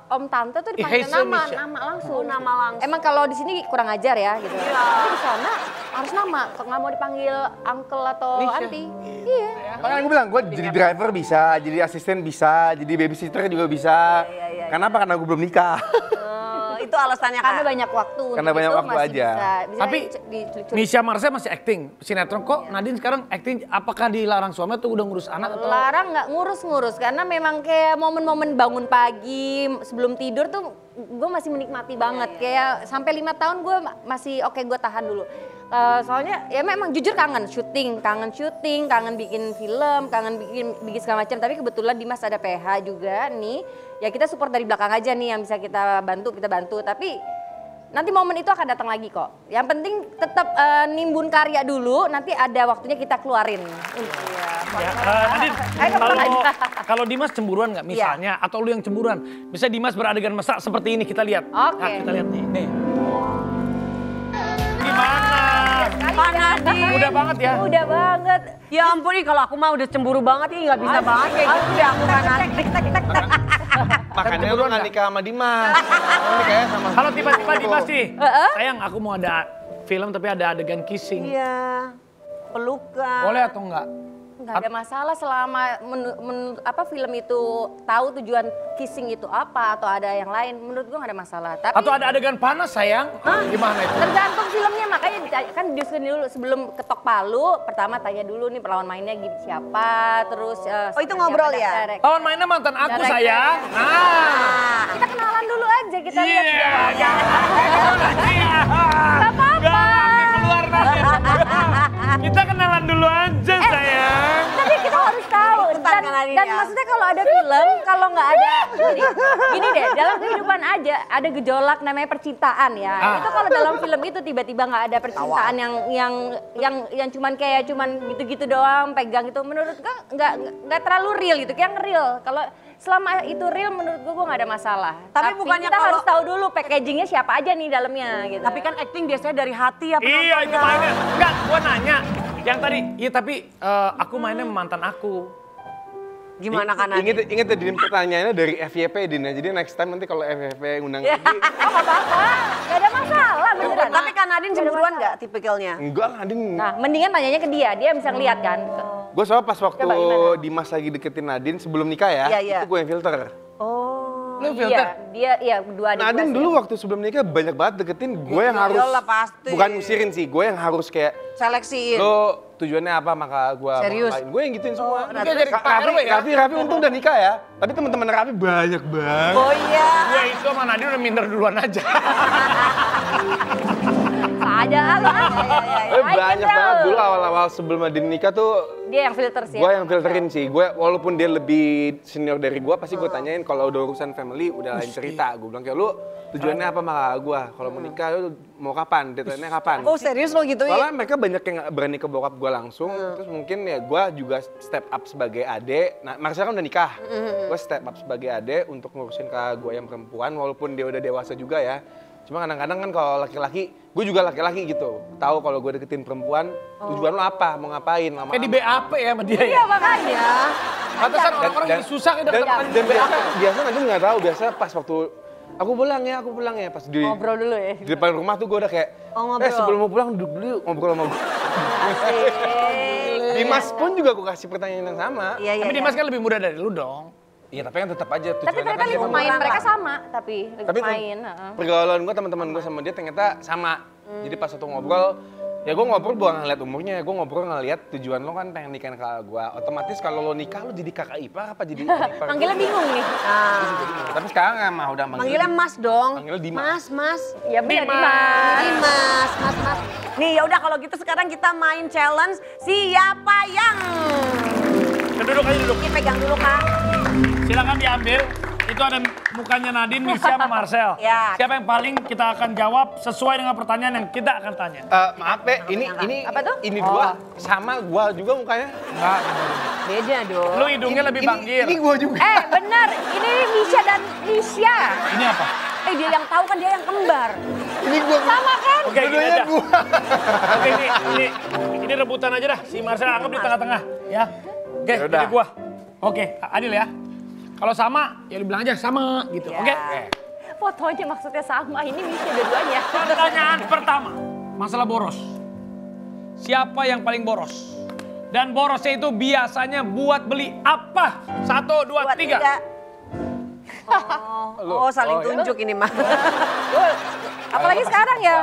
Speaker 1: om tante tuh dipanggil
Speaker 2: Hey, so
Speaker 1: nama
Speaker 2: Misha.
Speaker 1: langsung.
Speaker 4: Oh, nama langsung.
Speaker 1: Emang kalau di sini kurang ajar ya gitu.
Speaker 4: Iya.
Speaker 1: Tapi di sana harus nama, kok nggak mau dipanggil uncle atau
Speaker 2: Misha.
Speaker 1: auntie. Iya.
Speaker 3: Makanya gue bilang, gue jadi driver bisa, jadi asisten bisa, jadi babysitter juga bisa.
Speaker 4: Iya.
Speaker 3: Kenapa? Karena gue belum nikah.
Speaker 4: Itu alasannya
Speaker 1: Karena
Speaker 4: Kak.
Speaker 1: banyak waktu.
Speaker 3: Karena
Speaker 1: untuk
Speaker 3: banyak
Speaker 1: itu
Speaker 3: waktu
Speaker 1: masih
Speaker 3: aja.
Speaker 1: Bisa
Speaker 2: Tapi
Speaker 1: diculik.
Speaker 2: Misha Marcel masih acting sinetron kok. Nadine sekarang acting apakah dilarang suami atau udah ngurus anak atau?
Speaker 1: Larang nggak ngurus-ngurus karena memang kayak momen-momen bangun pagi sebelum tidur tuh gue masih menikmati banget kayak sampai 5 tahun gue masih oke gue tahan dulu. Soalnya ya memang jujur kangen syuting, kangen bikin film, kangen bikin segala macam. Tapi kebetulan Dimas ada PH juga nih. Ya kita support dari belakang aja nih yang bisa kita bantu. Tapi nanti momen itu akan datang lagi kok. Yang penting tetap nimbun karya dulu, nanti ada waktunya kita keluarin.
Speaker 2: Ya, Nadine,
Speaker 1: Ayo,
Speaker 2: kalau Dimas cemburuan nggak misalnya? Atau lu yang cemburuan? Bisa Dimas beradegan mesra seperti ini kita lihat.
Speaker 1: Oke.
Speaker 2: Nah, kita lihat nih. Gimana?
Speaker 4: Kak Nadine.
Speaker 2: Udah banget ya?
Speaker 1: Udah banget.
Speaker 4: Ya ampun nih kalau aku mah udah cemburu banget nih nggak bisa banget kayak gitu deh aku Kak Nadine.
Speaker 3: Makanya lu gak nikah sama Dimas. Lu nikahnya sama
Speaker 2: Kalau tiba-tiba Dimas sih, sayang aku mau ada film tapi ada adegan kissing.
Speaker 4: Iya. Pelukan.
Speaker 2: Boleh atau enggak?
Speaker 1: Nggak ada masalah selama film itu tahu tujuan kissing itu apa atau ada yang lain, menurut gua nggak ada masalah. Tapi
Speaker 2: Atau ada adegan panas sayang? Gimana itu?
Speaker 1: tergantung filmnya, makanya kan didiskusin dulu sebelum ketok palu. Pertama tanya dulu nih pelawan mainnya siapa, terus
Speaker 4: Oh, itu ngobrol ya?
Speaker 2: Lawan mainnya mantan aku
Speaker 1: Director.
Speaker 2: sayang. Nah.
Speaker 1: Kita kenalan dulu aja, kita lihat
Speaker 2: Iya.
Speaker 1: awalnya.
Speaker 2: Gak apa-apa. Keluar nanti. Kita kenalan dulu aja sayang.
Speaker 1: Tapi kita harus tahu
Speaker 4: Bentar, Kak Nadine
Speaker 1: dan
Speaker 4: ya.
Speaker 1: maksudnya kalau ada film, kalau nggak ada gini deh, dalam kehidupan aja ada gejolak namanya percintaan ya. Itu kalau dalam film itu tiba-tiba nggak ada percintaan yang cuman gitu-gitu doang pegang itu, menurut gue nggak terlalu real gitu, kayak real. Kalau selama itu real menurut gue nggak ada masalah.
Speaker 4: Tapi bukannya
Speaker 1: kita
Speaker 4: kalau-
Speaker 1: harus tahu dulu packagingnya siapa aja nih dalamnya gitu.
Speaker 4: Tapi kan acting biasanya dari hati ya
Speaker 2: Iya itu
Speaker 4: penontonnya.
Speaker 2: mainnya. Enggak, gua nanya. Yang tadi, iya tapi aku mainnya sama mantan aku.
Speaker 4: Gimana Kak Nadine?
Speaker 3: Ingat tadi pertanyaannya dari FYP Din ya. Jadi next time nanti kalau FYP ngundang
Speaker 4: Iya.
Speaker 3: lagi.
Speaker 1: Oh nggak apa-apa, nggak ada masalah beneran.
Speaker 4: Tapi Kak Nadine cemburuan nggak tipikalnya?
Speaker 3: Enggak lah Din.
Speaker 1: Nah, mendingan tanyanya ke dia bisa ngeliat kan.
Speaker 3: Gue soalnya pas waktu
Speaker 1: Coba gimana?
Speaker 3: Dimas lagi deketin Nadine sebelum nikah ya,
Speaker 4: Iya, iya.
Speaker 3: itu gue yang filter.
Speaker 4: Oh.
Speaker 2: Lu filter?
Speaker 1: Iya, berdua adik
Speaker 3: Nadine
Speaker 1: gua
Speaker 3: dulu waktu sebelum nikah banyak banget deketin, gue yang harus,
Speaker 4: Iyalah, pasti.
Speaker 3: bukan ngusirin sih, gue yang harus kayak,
Speaker 4: Seleksiin.
Speaker 3: lo tujuannya apa maka gue
Speaker 4: Serius?
Speaker 3: ngapain. Gue yang gituin semua.
Speaker 2: Dia jadi Pak RW ya?
Speaker 3: Raffi untung udah nikah ya, tapi teman-teman Raffi banyak banget.
Speaker 4: Oh iya.
Speaker 2: Gue itu sama Nadine udah minder duluan aja.
Speaker 1: Ada kali.
Speaker 3: Banyak banget dulu awal-awal sebelum Nadine nikah tuh,
Speaker 1: Dia yang filter sih.
Speaker 3: gue yang filterin sih. Gue walaupun dia lebih senior dari gue, pasti gue tanyain kalau udah urusan family udah lain cerita. Gue bilang kayak lu tujuannya apa sama gue? Kalau mau nikah lu mau kapan? Deadline-nya kapan?
Speaker 4: Oh serius lo gitu ya?
Speaker 3: Soalnya mereka banyak yang nggak berani ke bokap gue langsung, terus mungkin ya gue juga step up sebagai ade. Nah Marcel kan udah nikah, gue step up sebagai ade untuk ngurusin kakak gue yang perempuan, walaupun dia udah dewasa juga ya. Cuma kadang-kadang kan kalau laki-laki, gue juga laki-laki gitu. Tahu kalau gue deketin perempuan, tujuan lo apa, mau ngapain, lama.
Speaker 2: Kayak di BAP ya sama dia
Speaker 1: Iya
Speaker 2: ya.
Speaker 1: makanya.
Speaker 2: Pantesan orang-orang jadi susah gitu.
Speaker 3: Dan biasa Nadine nggak tahu, biasa pas waktu aku pulang ya, pas di
Speaker 1: Ngobrol dulu ya.
Speaker 3: di depan rumah tuh gue udah kayak,
Speaker 4: ngobrol.
Speaker 3: sebelum mau pulang duduk dulu yuk, ngobrol sama gue. Dimas pun juga gue kasih pertanyaan yang sama.
Speaker 4: Iya, iya.
Speaker 2: Tapi Dimas kan lebih muda dari lu dong.
Speaker 3: Iya tapi kan tetap aja
Speaker 1: Tapi
Speaker 3: tujuannya
Speaker 1: ternyata
Speaker 3: kan dia
Speaker 1: lingkup
Speaker 3: mau-
Speaker 1: main mereka sama, tapi
Speaker 3: Tapi
Speaker 1: lingkup main.
Speaker 3: pergaulan gue, teman-teman gue sama dia ternyata sama. Jadi pas waktu ngobrol, ya gue ngobrol bukan ngeliat umurnya, gue ngobrol ngeliat tujuan lo kan pengen nikahin kakak gue. Otomatis kalau lo nikah lo jadi kakak ipar apa jadi adik ipar?
Speaker 1: Manggilnya bingung nih.
Speaker 3: Tapi sekarang mah udah
Speaker 4: Manggilnya Mas dong.
Speaker 3: Manggilnya Dimas.
Speaker 4: Mas.
Speaker 1: Ya benar
Speaker 2: Dimas.
Speaker 1: Dimas.
Speaker 4: Mas. Nih ya udah kalau gitu sekarang kita main challenge siapa yang.
Speaker 2: Duduk aja duduk.
Speaker 4: Ini pegang dulu Kak.
Speaker 2: Silakan diambil. Itu ada mukanya Nadine, Misha, sama Marcel.
Speaker 4: Ya.
Speaker 2: Siapa yang paling kita akan jawab sesuai dengan pertanyaan yang kita akan tanya.
Speaker 3: Maaf ya, ini
Speaker 1: Apa tuh?
Speaker 3: Ini dua sama gua juga mukanya.
Speaker 2: Enggak.
Speaker 1: Beda dong.
Speaker 2: Lu hidungnya lebih bangkir.
Speaker 3: Ini gua juga.
Speaker 1: Benar. Ini Misha dan Misha.
Speaker 2: Ini apa?
Speaker 1: Dia yang tahu kan dia yang kembar.
Speaker 3: Ini gua.
Speaker 1: Sama kan?
Speaker 2: Oke, gini
Speaker 3: Dua-duanya
Speaker 2: aja.
Speaker 3: gua.
Speaker 2: Oke, ini rebutan aja dah. Si Marcel anggap di tengah-tengah, ya. Oke,
Speaker 3: Yaudah.
Speaker 2: ini gua. Oke, adil ya. Kalau sama, ya lu bilang aja sama gitu.
Speaker 4: Ya.
Speaker 2: Oke.
Speaker 1: Fotonya maksudnya sama. Ini Misha dua-duanya.
Speaker 2: Pertanyaan pertama, masalah boros. Siapa yang paling boros? Dan borosnya itu biasanya buat beli apa? 1, 2, 3.
Speaker 4: Oh saling tunjuk ini mah.
Speaker 1: Apalagi sekarang ya.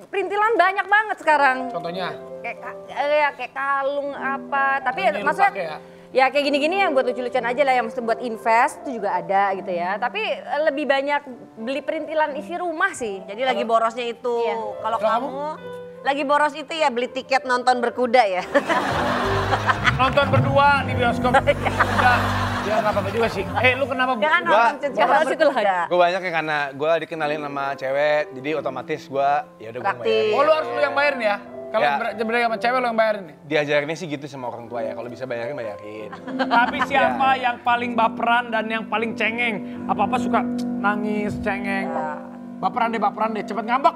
Speaker 1: Perintilan banyak banget sekarang.
Speaker 2: Contohnya?
Speaker 1: Kayak kalung apa. Tapi
Speaker 2: Ini lu
Speaker 1: maksudnya
Speaker 2: pakai ya?
Speaker 1: ya kayak gini-gini yang buat lucu-lucuan aja lah, yang mesti buat invest itu juga ada gitu ya. Tapi lebih banyak beli perintilan isi rumah sih.
Speaker 4: Jadi lagi borosnya itu.
Speaker 1: Iya.
Speaker 4: Kalau
Speaker 2: Kalau
Speaker 4: kamu lagi boros itu ya beli tiket nonton berkuda ya.
Speaker 2: Nonton berdua di bioskop. Udah, ya nggak apa-apa juga sih. Lu kenapa?
Speaker 4: Jangan
Speaker 3: Gua-
Speaker 4: nonton
Speaker 1: Jangan
Speaker 4: boros
Speaker 1: situ lah.
Speaker 4: berkuda.
Speaker 3: Gue banyak ya karena gue dikenalin sama cewek, jadi otomatis gue ya udah gue
Speaker 4: Praktis.
Speaker 3: bayarin.
Speaker 2: Oh, lu harus lu yang bayarin ya? Kalau
Speaker 3: Ya.
Speaker 2: berarti sama cewek lu yang bayarin nih?
Speaker 3: Diajarinnya sih gitu sama orang tua ya, kalau bisa bayarin bayarin.
Speaker 2: Tapi siapa yang paling baperan dan yang paling cengeng? Apa-apa suka nangis, cengeng. Baperan deh, cepet ngambek.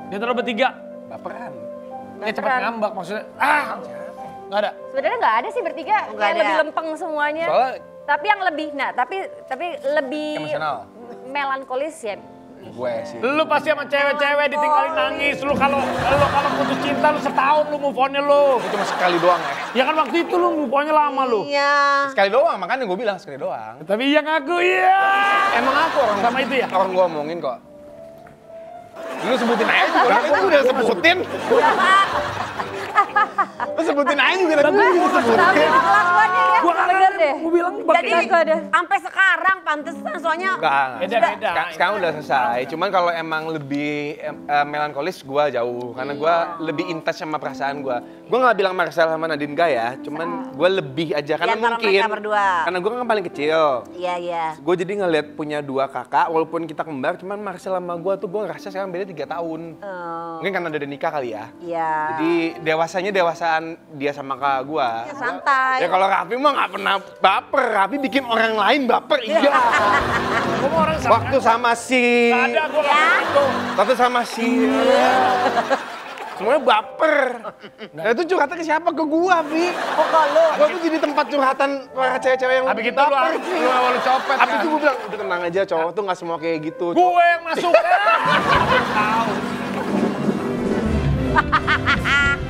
Speaker 2: Dia terus bertiga.
Speaker 3: Baperan.
Speaker 2: Dia cepet ngambek maksudnya. Nggak ada.
Speaker 1: Sebenarnya nggak ada sih bertiga,
Speaker 4: Nggak
Speaker 1: kayak
Speaker 4: ada.
Speaker 1: lebih lempeng semuanya.
Speaker 3: Soalnya
Speaker 1: Tapi yang lebih, tapi lebih
Speaker 3: Emosional.
Speaker 1: melankolis ya.
Speaker 3: gue sih.
Speaker 2: Lu pasti sama cewek-cewek ditinggalin nangis. Lu kalau putus cinta lu setahun lu move on-nya lu.
Speaker 3: Itu cuma sekali doang ya.
Speaker 2: Ya kan waktu itu lu move on-nya lama lu.
Speaker 4: Iya.
Speaker 3: Sekali doang, makanya gue bilang sekali doang.
Speaker 2: Tapi yang aku iya.
Speaker 3: Emang aku orang
Speaker 2: Sama itu ya?
Speaker 3: Orang gue omongin kok. Lu sebutin aja juga, gue udah sebutin. Lu sebutin aja juga, tapi gue juga
Speaker 1: Tapi
Speaker 3: sebutin.
Speaker 1: kelakuannya ya,
Speaker 2: Gua
Speaker 1: bener deh.
Speaker 2: Gue bilang
Speaker 4: Jadi
Speaker 1: Nggak ada.
Speaker 4: sampai sekarang pantesan soalnya
Speaker 3: Enggak.
Speaker 2: Beda-beda.
Speaker 3: Sekarang udah selesai. Cuman kalau emang lebih melankolis gue jauh. Karena gue lebih intens sama perasaan gue. Gue nggak bilang Marcel sama Nadine enggak ya. Cuman gue lebih aja. Karena
Speaker 4: Di antara
Speaker 3: mungkin.
Speaker 4: mereka berdua.
Speaker 3: Karena gue kan paling kecil.
Speaker 4: iya.
Speaker 3: Gue jadi ngeliat punya 2 kakak. Walaupun kita kembar. Cuman Marcel sama gue tuh gue ngerasa sekarang beda 3 tahun. Mungkin karena udah nikah kali ya.
Speaker 4: Iya.
Speaker 3: Jadi dewasaan dia sama kakak gue.
Speaker 4: Santai.
Speaker 3: Ya kalau Raffi mah nggak pernah baper. Raffi bikin orang lain baper. Iya.
Speaker 2: Gue mau orang sama.
Speaker 3: Waktu sama si.
Speaker 2: Nggak ada gue nggak gitu.
Speaker 3: Waktu sama si. Semuanya baper. Nah itu curhatnya ke siapa? Ke gua, Fi.
Speaker 4: Kok kalau
Speaker 3: Gua tuh jadi tempat curhatan para cewek-cewek yang
Speaker 2: Habis gitu lu awal lu copet
Speaker 3: Habis
Speaker 2: kan?
Speaker 3: itu gua bilang, udah tenang aja cowok tuh gak semua kayak gitu.
Speaker 2: Gue yang masuk. Tahu.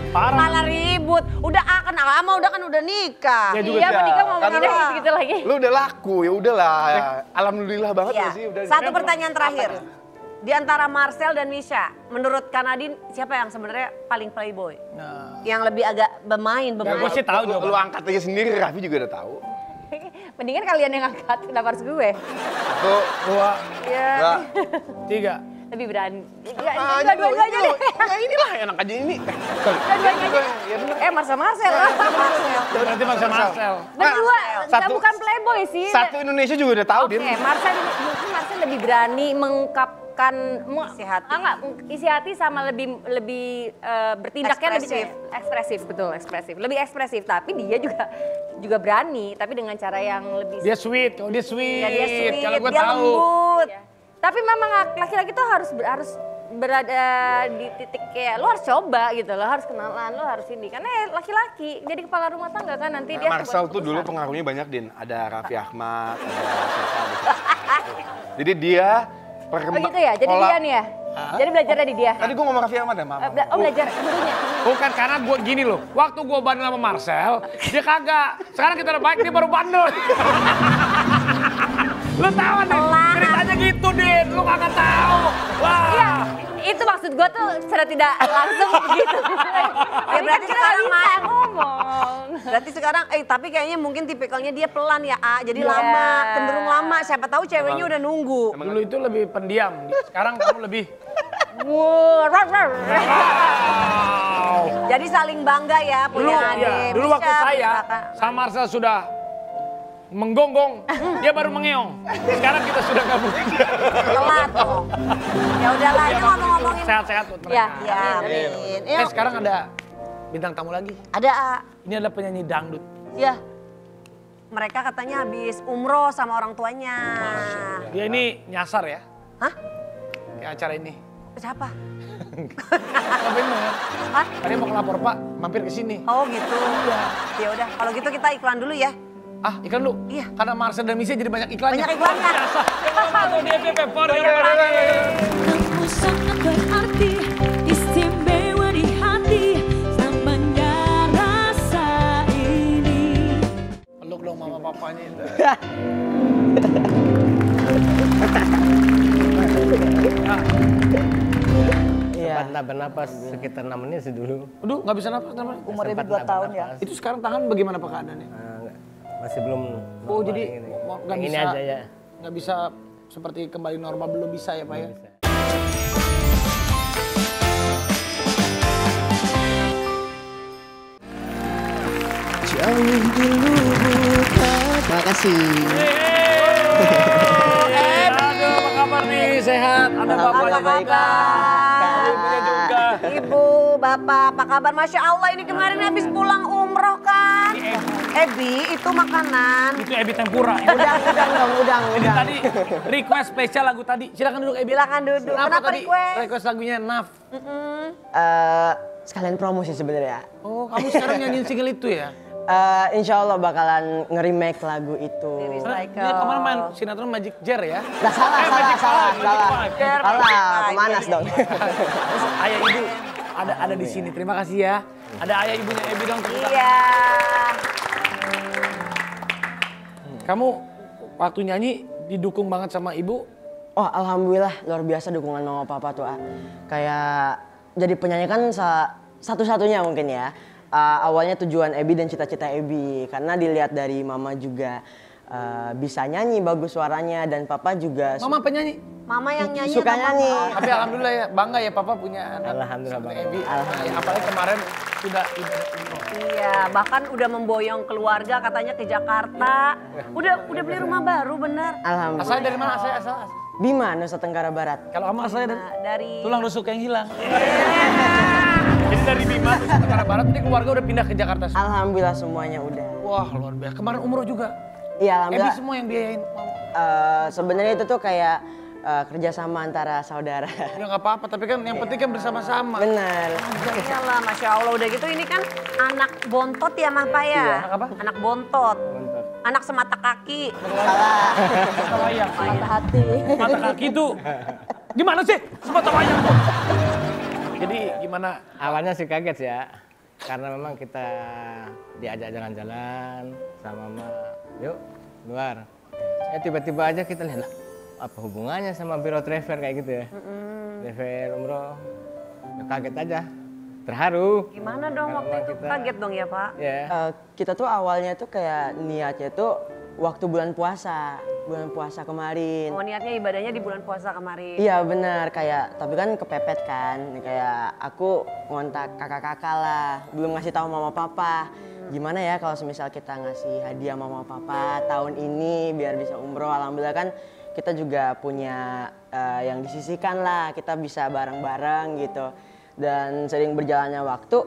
Speaker 2: Parah.
Speaker 4: malah ribut. Udah kan lama udah nikah.
Speaker 3: Ya juga
Speaker 1: Iya,
Speaker 3: sih,
Speaker 1: menikah
Speaker 3: ya.
Speaker 1: mau
Speaker 3: Kan
Speaker 1: ngomongin
Speaker 3: lu-
Speaker 1: gitu lagi.
Speaker 3: Lu udah laku, ya udahlah. Ya. Alhamdulillah banget
Speaker 4: Iya.
Speaker 3: gak sih? Udah
Speaker 4: Satu pertanyaan terakhir. Di antara Marcel dan Misha, menurut Kanadin siapa yang sebenarnya paling playboy?
Speaker 2: Nah,
Speaker 4: Yang lebih agak bermain.
Speaker 2: ya gue sih tahu
Speaker 3: Lu
Speaker 2: jawaban.
Speaker 3: angkat aja sendiri, Raffi juga udah tahu.
Speaker 1: Mendingan kalian yang angkat, kenapa harus gue?
Speaker 3: Tuh,
Speaker 2: 2,
Speaker 1: Ya,
Speaker 3: enggak.
Speaker 2: 3.
Speaker 1: lebih berani.
Speaker 3: Aja lu,
Speaker 1: Dua-duanya
Speaker 3: ini
Speaker 1: deh.
Speaker 3: lu. Ya inilah enak aja ini.
Speaker 1: Dua-duanya aja.
Speaker 3: Ya bener.
Speaker 1: Marcel.
Speaker 2: Berarti maksa Marcel.
Speaker 1: Berdua,
Speaker 3: Satu-
Speaker 1: bukan playboy sih.
Speaker 3: Satu Indonesia juga udah tahu,
Speaker 1: Oke,
Speaker 3: Din.
Speaker 1: mungkin Marcel lebih berani mengungkapkan
Speaker 4: Isi hati.
Speaker 1: isi hati sama lebih bertindaknya
Speaker 4: Ekspresif.
Speaker 1: lebih ekspresif, betul, ekspresif. Lebih ekspresif, tapi dia juga berani, tapi dengan cara yang lebih
Speaker 2: Dia sweet, kalau dia sweet.
Speaker 1: Ya, dia sweet,
Speaker 2: Kalau gue
Speaker 1: dia
Speaker 2: tahu.
Speaker 1: lembut. Tapi memang laki-laki tuh harus berada di titik kayak lo harus coba gitu, lo harus kenalan, lo harus ini. Karena ya laki-laki jadi kepala rumah tangga kan nanti dia
Speaker 3: Marcel tuh
Speaker 1: keputusan.
Speaker 3: dulu pengaruhnya banyak, Din. Ada Raffi Ahmad, ada siapa gitu. Jadi dia
Speaker 1: Oh gitu ya, jadi dia nih ya? Jadi belajar dari dia?
Speaker 3: Tadi gue ngomong Raffi Ahmad ya, Mama.
Speaker 1: Oh belajar gurunya?
Speaker 2: Bukan, karena gue gini loh, waktu gue bandel sama Marcel, dia kagak. Sekarang kita udah baik, dia baru bandel. Lu tahu nih, ceritanya gitu, Din. Lu kagak tahu. Wah.
Speaker 1: Iya, itu maksud gue tuh secara tidak langsung begitu.
Speaker 4: Ya berarti
Speaker 1: kita
Speaker 4: sekarang
Speaker 1: nggak bisa
Speaker 4: mah
Speaker 1: ngomong.
Speaker 4: berarti sekarang tapi kayaknya mungkin tipikalnya dia pelan ya, A. Jadi
Speaker 1: Iya.
Speaker 4: lama, cenderung lama. Siapa tahu ceweknya udah nunggu.
Speaker 2: Dulu itu lebih pendiam, sekarang kamu lebih.
Speaker 1: Wow.
Speaker 2: Wow.
Speaker 4: Jadi saling bangga ya
Speaker 2: Dulu,
Speaker 4: punya
Speaker 2: ya,
Speaker 4: adik.
Speaker 2: dulu waktu
Speaker 4: Bisa,
Speaker 2: saya
Speaker 4: kakak.
Speaker 2: sama Marcel sudah menggonggong, dia baru mengeong. Sekarang kita sudah nggak mungkin.
Speaker 4: Telat dong. Ya udahlah, ini ngomong-ngomongin.
Speaker 2: Sehat-sehat buat mereka.
Speaker 1: Ya.
Speaker 4: Ya, amin. Ya,
Speaker 2: Sekarang ada bintang tamu lagi.
Speaker 4: ada A.
Speaker 2: Ini adalah penyanyi dangdut.
Speaker 4: Ya. Mereka katanya habis umroh sama orang tuanya.
Speaker 2: Dia ini nyasar ya,
Speaker 4: Hah?
Speaker 2: ke acara ini.
Speaker 4: Siapa?
Speaker 2: Oh bener.
Speaker 4: Hah?
Speaker 2: Tadi mau lapor Pak, mampir ke sini.
Speaker 4: Oh gitu. Ya udah, kalau gitu kita iklan dulu ya.
Speaker 2: Ah, iklan lu?
Speaker 4: Iya.
Speaker 2: Karena Marcel dan Misha jadi banyak iklannya.
Speaker 4: Banyak iklannya.
Speaker 2: Biasa. Masuk di FVP for your money.
Speaker 5: Kamu sangat berarti, istimewa di hati, selamanya rasa ini.
Speaker 2: Peluk dong mama papanya itu.
Speaker 6: Sempat tak bernapas sekitar 6 menit sih dulu.
Speaker 2: Aduh, nggak bisa napas namanya.
Speaker 6: Umur ini 2 tahun ya.
Speaker 2: Itu sekarang tangan bagaimana Pak keadaannya?
Speaker 6: Masih belum
Speaker 2: Oh,
Speaker 6: normal
Speaker 2: jadi
Speaker 6: ini.
Speaker 2: nggak
Speaker 6: Yang
Speaker 2: bisa.
Speaker 6: ini aja ya.
Speaker 2: Nggak bisa seperti kembali normal, belum bisa ya Pak ya?
Speaker 6: Bisa.
Speaker 7: Terima kasih.
Speaker 2: Aduh, apa kabar nih? Sehat? Ada bapaknya
Speaker 4: Apa
Speaker 2: juga. Ibunya juga.
Speaker 4: Ibu, bapak, apa kabar? Masya Allah ini kemarin habis pulang umroh kan? Ebi, itu makanan.
Speaker 2: Itu Ebi tempura.
Speaker 4: Udang.
Speaker 2: Ini tadi request spesial lagu tadi. Silakan duduk Ebi.
Speaker 4: Silakan duduk. Kenapa
Speaker 2: tadi
Speaker 4: request?
Speaker 2: request lagunya Naf?
Speaker 7: Sekalian promosi sebenarnya.
Speaker 2: Oh, kamu sekarang nyanyiin single itu ya?
Speaker 7: Insya Allah bakalan nge-remake lagu itu.
Speaker 2: Dia kemarin main sinetron Magic Jar ya?
Speaker 7: Nah, salah. Pemanas dong.
Speaker 2: Terus ayah ibu ada di sini. Terima kasih ya. Ada ayah ibunya Ebi dong. tepuk tangan.
Speaker 4: Iya.
Speaker 2: Kamu waktu nyanyi didukung banget sama ibu?
Speaker 7: Oh, alhamdulillah luar biasa dukungan mama papa tuh. Kayak jadi penyanyi kan satu-satunya mungkin ya. Awalnya tujuan Ebi dan cita-cita Ebi karena dilihat dari mama juga bisa nyanyi bagus suaranya dan papa juga
Speaker 2: Mama penyanyi?
Speaker 4: Mama yang nyanyi.
Speaker 7: suka
Speaker 4: atau
Speaker 7: nyanyi.
Speaker 4: mama?
Speaker 2: Tapi alhamdulillah ya, bangga ya papa punya anak.
Speaker 6: Alhamdulillah
Speaker 2: seperti
Speaker 6: bangga.
Speaker 2: Ebi. Ya, apalagi kemarin sudah
Speaker 4: Iya, bahkan udah memboyong keluarga katanya ke Jakarta. Udah beli rumah baru bener.
Speaker 7: Alhamdulillah.
Speaker 2: Asalnya dari mana? Asal.
Speaker 7: Bima, Nusa Tenggara Barat.
Speaker 2: Kalau kamu asalnya dari
Speaker 4: Dari
Speaker 2: tulang rusuk yang hilang. Jadi dari Bima, Nusa Tenggara Barat, ini keluarga udah pindah ke Jakarta semua.
Speaker 7: Alhamdulillah semuanya udah.
Speaker 2: Wah luar biasa. Kemarin umroh juga.
Speaker 7: Iya,
Speaker 2: Ebi
Speaker 7: alhamdulillah.
Speaker 2: semua yang biayain. Mama.
Speaker 7: Sebenarnya itu tuh kayak kerjasama antara saudara.
Speaker 2: Ya nggak apa-apa, tapi kan yang penting kan bersama-sama.
Speaker 7: Bener.
Speaker 4: Iyalah, Masya Allah udah gitu ini kan anak bontot ya Mah Pak ya?
Speaker 2: Anak apa?
Speaker 4: Anak bontot. Anak semata kaki.
Speaker 2: Mata wayang.
Speaker 1: Mata hati.
Speaker 2: Mata kaki itu gimana sih? Semata wayang tuh. Jadi gimana?
Speaker 6: Awalnya sih kaget ya. Karena memang kita diajak jalan-jalan sama mama. Yuk, luar. Ya tiba-tiba aja kita lihat, "Lah, apa hubungannya sama biro travel kayak gitu ya?" Travel umroh. Ya, kaget aja. Terharu.
Speaker 4: Gimana dong waktu
Speaker 6: Karena
Speaker 4: itu?
Speaker 6: kita-
Speaker 4: Kaget dong ya Pak?
Speaker 6: Ya.
Speaker 7: Kita tuh awalnya tuh kayak niatnya tuh waktu bulan puasa kemarin.
Speaker 4: Oh niatnya ibadahnya di bulan puasa kemarin.
Speaker 7: Iya benar, kayak tapi kan kepepet kan, kayak aku ngontak kakak-kakak lah, belum ngasih tahu mama papa. Gimana ya kalau semisal kita ngasih hadiah mama papa tahun ini biar bisa umroh. Alhamdulillah kan kita juga punya yang disisihkan lah, kita bisa bareng-bareng gitu. Dan sering berjalannya waktu,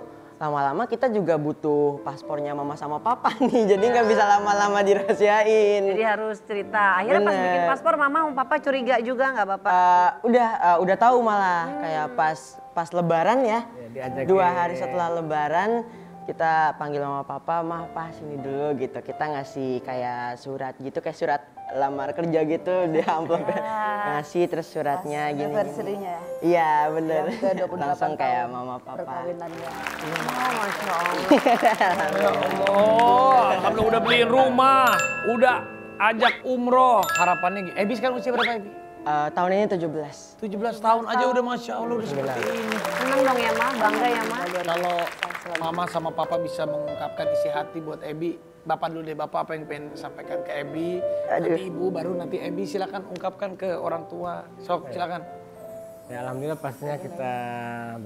Speaker 7: lama-lama kita juga butuh paspornya mama sama papa nih, jadi nggak bisa lama-lama dirahasiain.
Speaker 4: Jadi harus cerita. Akhirnya pas
Speaker 7: Bener.
Speaker 4: bikin paspor mama sama papa curiga juga nggak bapak?
Speaker 7: Udah tahu malah kayak pas lebaran ya,
Speaker 6: diajakin.
Speaker 7: 2 hari setelah lebaran kita panggil mama papa, mah pas sini dulu gitu, kita ngasih kayak surat gitu, kayak surat lamar kerja gitu di amplopnya, ngasih terus suratnya gini.
Speaker 8: Anniversary-nya ya?
Speaker 7: Iya bener,
Speaker 8: Yang ke-28
Speaker 7: langsung kayak
Speaker 8: tahun
Speaker 7: mama papa.
Speaker 8: perkawinannya.
Speaker 2: Ya Allah, alhamdulillah udah beliin rumah, udah ajak umroh. Harapannya, Ebi sekarang usia berapa Ebi?
Speaker 7: Tahun ini 17.
Speaker 2: 17 tahun aja udah Masya Allah udah seperti ini.
Speaker 4: Seneng dong ya Ma, bangga ya Ma.
Speaker 2: Kalau mama sama papa bisa mengungkapkan isi hati buat Ebi, bapak dulu deh, bapak apa yang pengen sampaikan ke Ebi, nanti ibu, baru nanti Ebi, silakan ungkapkan ke orang tua. Sok, silakan.
Speaker 6: Ya alhamdulillah pastinya kita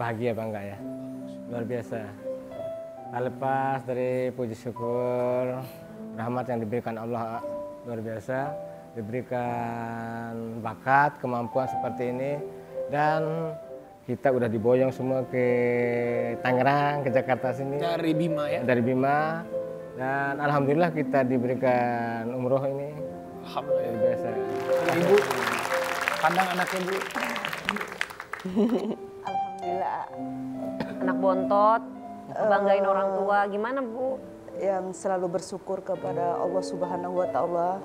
Speaker 6: bahagia bangga ya, luar biasa. Tak lepas dari puji syukur, rahmat yang diberikan Allah luar biasa, diberikan bakat, kemampuan seperti ini, dan kita udah diboyong semua ke Tangerang, ke Jakarta sini.
Speaker 2: Dari Bima ya?
Speaker 6: Dari Bima, dan alhamdulillah kita diberikan umroh ini.
Speaker 2: Alhamdulillah.
Speaker 6: Luar biasa.
Speaker 2: Kalau ibu, pandang anaknya bu.
Speaker 8: Alhamdulillah
Speaker 4: Anak bontot, banggain orang tua, gimana Bu?
Speaker 8: yang selalu bersyukur kepada Allah Subhanahu wa Ta'ala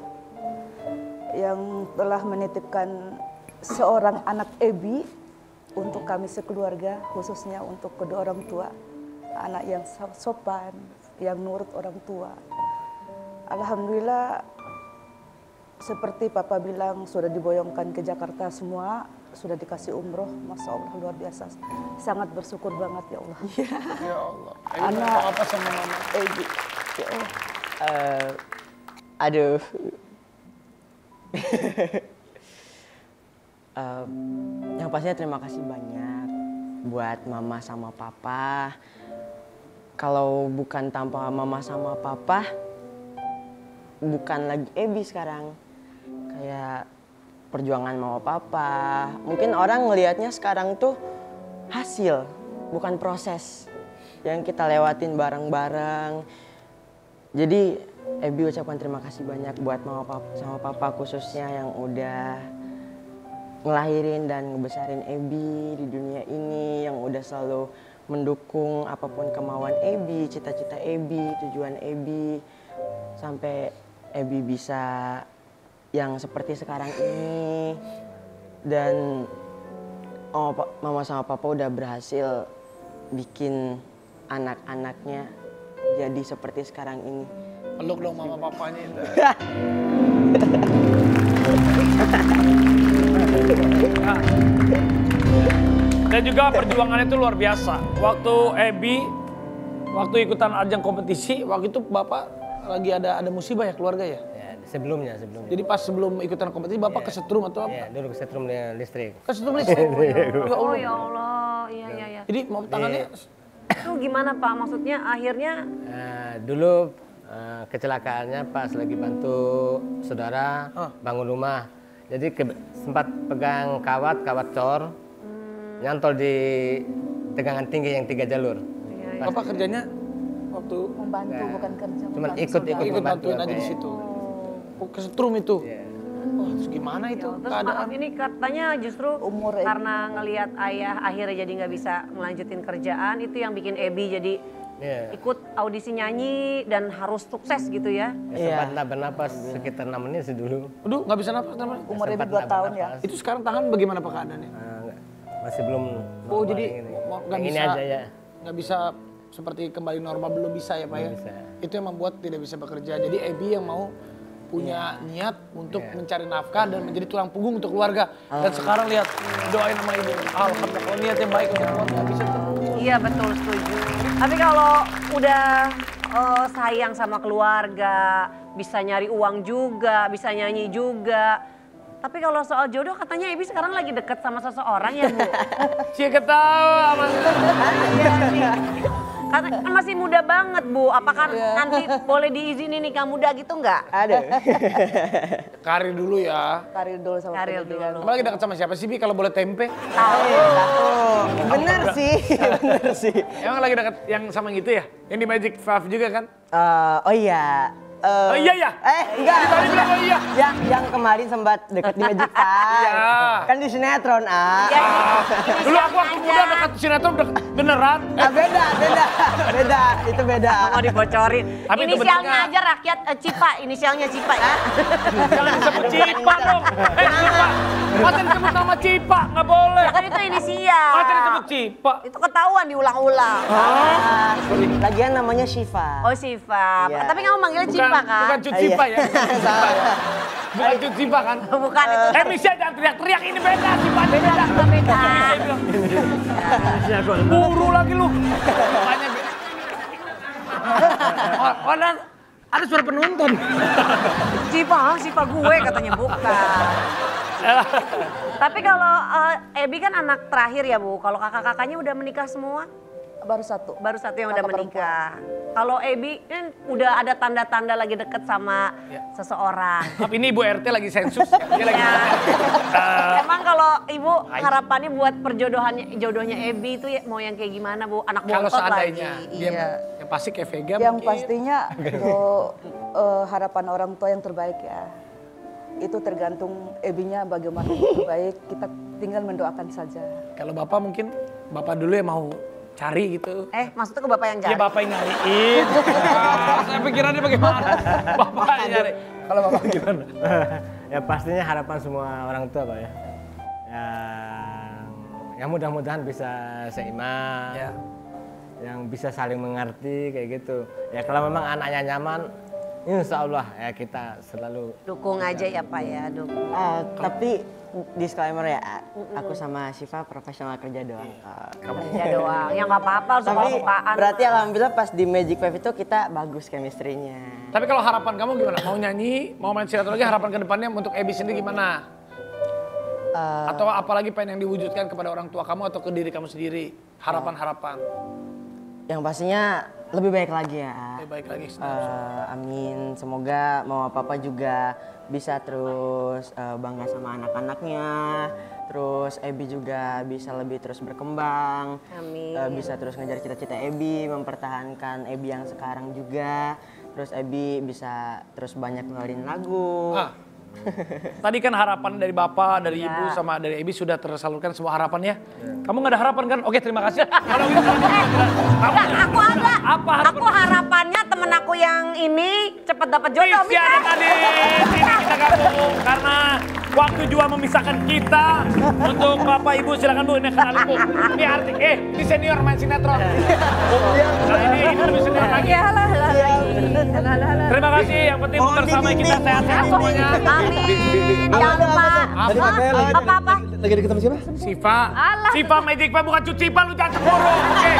Speaker 8: yang telah menitipkan seorang anak Ebi untuk kami sekeluarga, khususnya untuk kedua orang tua. Anak yang sopan, yang nurut orang tua. Alhamdulillah, seperti Papa bilang, sudah diboyongkan ke Jakarta semua, sudah dikasih umroh, Masya Allah luar biasa. Sangat bersyukur banget ya Allah.
Speaker 2: Ya Allah. Ebi
Speaker 8: Anak-
Speaker 2: mau apa sama mama?
Speaker 8: Ebi, ya Allah.
Speaker 7: Aduh. Yang pastinya terima kasih banyak buat mama sama papa. Kalau bukan tanpa mama sama papa, bukan lagi Ebi sekarang. Kayak perjuangan mama papa. Mungkin orang ngelihatnya sekarang tuh hasil, bukan proses yang kita lewatin bareng-bareng. Jadi Ebi ucapkan terima kasih banyak buat mama papa sama papa khususnya yang udah ngelahirin dan ngebesarin Ebi di dunia ini, yang udah selalu mendukung apapun kemauan Ebi, cita-cita Ebi, tujuan Ebi, sampai Ebi bisa yang seperti sekarang ini. Dan mama sama papa udah berhasil bikin anak-anaknya jadi seperti sekarang ini.
Speaker 2: Peluk dong mama papanya. Dan juga perjuangannya itu luar biasa. Waktu Ebi, waktu ikutan ajang kompetisi, waktu itu bapak lagi ada musibah ya keluarga ya?
Speaker 6: Ya, sebelumnya.
Speaker 2: Jadi pas sebelum ikutan kompetisi bapak kesetrum atau apa?
Speaker 6: Ya, dulu kesetrum listrik.
Speaker 2: Kesetrum listrik. Ya
Speaker 4: Oh
Speaker 2: Allah.
Speaker 4: ya Allah, iya.
Speaker 2: Jadi mau tangannya
Speaker 4: Itu gimana Pak? Maksudnya akhirnya
Speaker 6: Dulu kecelakaannya pas lagi bantu saudara bangun rumah. Jadi sempat pegang kawat cor, nyantol di tegangan tinggi yang 3 jalur.
Speaker 2: bapak kerjanya waktu
Speaker 8: Membantu bukan kerja.
Speaker 6: Cuman
Speaker 8: membantu
Speaker 6: ikut
Speaker 8: saudara.
Speaker 2: ikut bantuin aja di
Speaker 6: Oke.
Speaker 2: situ. Oh, kesetrum itu.
Speaker 6: Iya.
Speaker 2: Wah, terus gimana itu
Speaker 4: terus
Speaker 2: keadaan?
Speaker 4: maaf ini katanya justru
Speaker 8: Umur Ebi.
Speaker 4: karena ngelihat ayah akhirnya jadi nggak bisa melanjutin kerjaan, itu yang bikin Ebi jadi
Speaker 6: Iya.
Speaker 4: ikut audisi nyanyi dan harus sukses gitu ya.
Speaker 6: Sempat tak bernapas sekitar 6 menit sih dulu.
Speaker 2: Aduh, nggak bisa napas namanya.
Speaker 8: Umur Ebi
Speaker 6: Sempat
Speaker 8: 2
Speaker 6: tak
Speaker 8: tahun ya.
Speaker 6: bernapas.
Speaker 2: Itu sekarang tangan bagaimana pak keadaannya?
Speaker 6: Masih belum.
Speaker 2: Oh,
Speaker 6: normal
Speaker 2: jadi
Speaker 6: yang ini.
Speaker 2: nggak
Speaker 6: Yang
Speaker 2: bisa.
Speaker 6: ini aja ya.
Speaker 2: Nggak bisa seperti kembali normal, belum bisa ya pak ya?
Speaker 6: Belum bisa.
Speaker 2: Itu yang membuat tidak bisa bekerja. Jadi Ebi yang mau punya niat untuk
Speaker 6: Iya.
Speaker 2: mencari nafkah dan menjadi tulang punggung untuk keluarga. Dan sekarang lihat, doain sama ibu. Alhamdulillah, kalau niat yang baik untuk keluarga bisa terus.
Speaker 4: Iya betul, setuju. Tapi kalau udah sayang sama keluarga, bisa nyari uang juga, bisa nyanyi juga. Tapi kalau soal jodoh katanya Ebi sekarang lagi deket sama seseorang ya Bu?
Speaker 2: Cie ketawa, aman.
Speaker 4: Kan masih muda banget Bu, apakah nanti boleh diizinin nikah muda gitu nggak?
Speaker 7: Ada.
Speaker 2: Karir dulu ya.
Speaker 8: Karir dulu sama
Speaker 4: Karir
Speaker 8: pendidikan.
Speaker 4: dulu.
Speaker 2: Kamu lagi dekat sama siapa sih Bi kalau boleh tempe?
Speaker 7: Bener sih, bener sih.
Speaker 2: Emang lagi dekat yang sama gitu ya? Yang di Magic 5 juga kan?
Speaker 7: Oh iya.
Speaker 2: Oh iya ya?
Speaker 7: Enggak.
Speaker 2: Tadi bilang oh iya.
Speaker 7: Yang kemarin sempat deket di Magic Five.
Speaker 2: Iya.
Speaker 7: Kan di sinetron,
Speaker 2: Dulu aku waktu muda dekat sinetron beneran.
Speaker 7: Beda, itu beda.
Speaker 4: Mau dibocorin.
Speaker 2: Tapi itu
Speaker 4: Inisialnya
Speaker 2: bener nggak?
Speaker 4: aja rakyat Cipa, inisialnya Cipa ya.
Speaker 2: Jangan disebut Cipa dong. Cipa. Masa disebut nama Cipa? Nggak boleh.
Speaker 4: Ya kan itu inisial.
Speaker 2: Masa disebut Cipa?
Speaker 4: Itu ketahuan diulang-ulang.
Speaker 7: Lagian namanya Shiva.
Speaker 4: Oh Siva.
Speaker 7: Iya.
Speaker 4: Tapi kamu manggilnya Cipa kan?
Speaker 2: Bukan Cut Cipa ya? Bukan Cut Cipa kan?
Speaker 4: Bukan itu.
Speaker 2: Michelle jangan teriak-teriak, ini beda Cipa.
Speaker 4: Beda.
Speaker 2: Buru lagi lu. Makanya ada suara penonton.
Speaker 4: Cipa gue katanya bukan. Tapi kalau Ebi kan anak terakhir ya Bu. Kalau kakak-kakaknya udah menikah semua?
Speaker 8: Baru satu.
Speaker 4: Baru satu yang udah
Speaker 8: Kakak
Speaker 4: menikah. Kalau Ebi kan udah ada tanda-tanda lagi deket sama seseorang.
Speaker 2: Tapi ini Ibu RT lagi sensus. Dia lagi
Speaker 4: Emang kalau Ibu harapannya buat jodohnya Ebi itu ya, mau yang kayak gimana Bu? Anak
Speaker 2: kalau
Speaker 4: bontot lagi.
Speaker 2: seandainya dia
Speaker 4: Iya.
Speaker 2: yang pasti kayak Vega
Speaker 8: Yang
Speaker 2: mungkin.
Speaker 8: pastinya harapan orang tua yang terbaik ya. Itu tergantung Ebinya bagaimana yang terbaik, kita tinggal mendoakan saja.
Speaker 2: Kalau Bapak mungkin Bapak dulu yang mau cari gitu.
Speaker 4: Maksudnya ke Bapak yang
Speaker 2: Iya
Speaker 4: cari?
Speaker 2: Bapak yang nyariin. Saya pikirannya bagaimana? Bapak yang nyari. Kalau Bapak gimana?
Speaker 6: Ya pastinya harapan semua orang tua Pak ya. Yang mudah-mudahan bisa seiman.
Speaker 2: Ya.
Speaker 6: Yang bisa saling mengerti kayak gitu. Ya kalau memang anaknya nyaman, insya Allah ya kita selalu
Speaker 4: Dukung aja ya Pak ya, dukung.
Speaker 7: Tapi disclaimer ya, aku sama Shiva profesional kerja doang.
Speaker 4: Kerja doang, ya nggak apa-apa, harus
Speaker 7: Tapi
Speaker 4: suka-sukaan.
Speaker 7: berarti alhamdulillah pas di Magic Five itu kita bagus chemistry-nya.
Speaker 2: Tapi kalau harapan kamu gimana? Mau nyanyi, mau main sinetron lagi, harapan ke depannya untuk Ebi sendiri gimana? Atau apalagi pengen yang diwujudkan kepada orang tua kamu atau ke diri kamu sendiri? Harapan-harapan.
Speaker 7: Yang pastinya lebih baik lagi ya.
Speaker 2: Lebih baik lagi.
Speaker 7: Amin, semoga mama papa juga bisa terus bangga sama anak-anaknya. Terus Ebi juga bisa lebih terus berkembang.
Speaker 4: Amin.
Speaker 7: Bisa terus ngejar cita-cita Ebi, mempertahankan Ebi yang sekarang juga. Terus Ebi bisa terus banyak ngeluarin lagu.
Speaker 2: Tadi kan harapan dari Bapak, dari Ibu, sama dari Ebi sudah tersalurkan semua harapannya. Kamu nggak ada harapan kan? Oke, terima kasih. Kalau gitu,
Speaker 4: Aku ada.
Speaker 2: Apa harapan?
Speaker 4: Aku harapannya temen aku yang ini cepet dapat jodoh.
Speaker 2: Iya tadi, ini kita gabung karena waktu juga memisahkan kita. Untuk Bapak Ibu silakan Bu, ini kenalin Bu. Ini arti, ini senior main sinetron. Nah ini lebih senior lagi. Terima kasih, yang penting bersama kita sehat-sehat semuanya.
Speaker 4: Amin. Jangan lupa. Apa-apa?
Speaker 3: Lagi deket sama siapa?
Speaker 2: Siva, Siva Magic Five bukan Cut Cipa, lu jangan cemburu. Oke.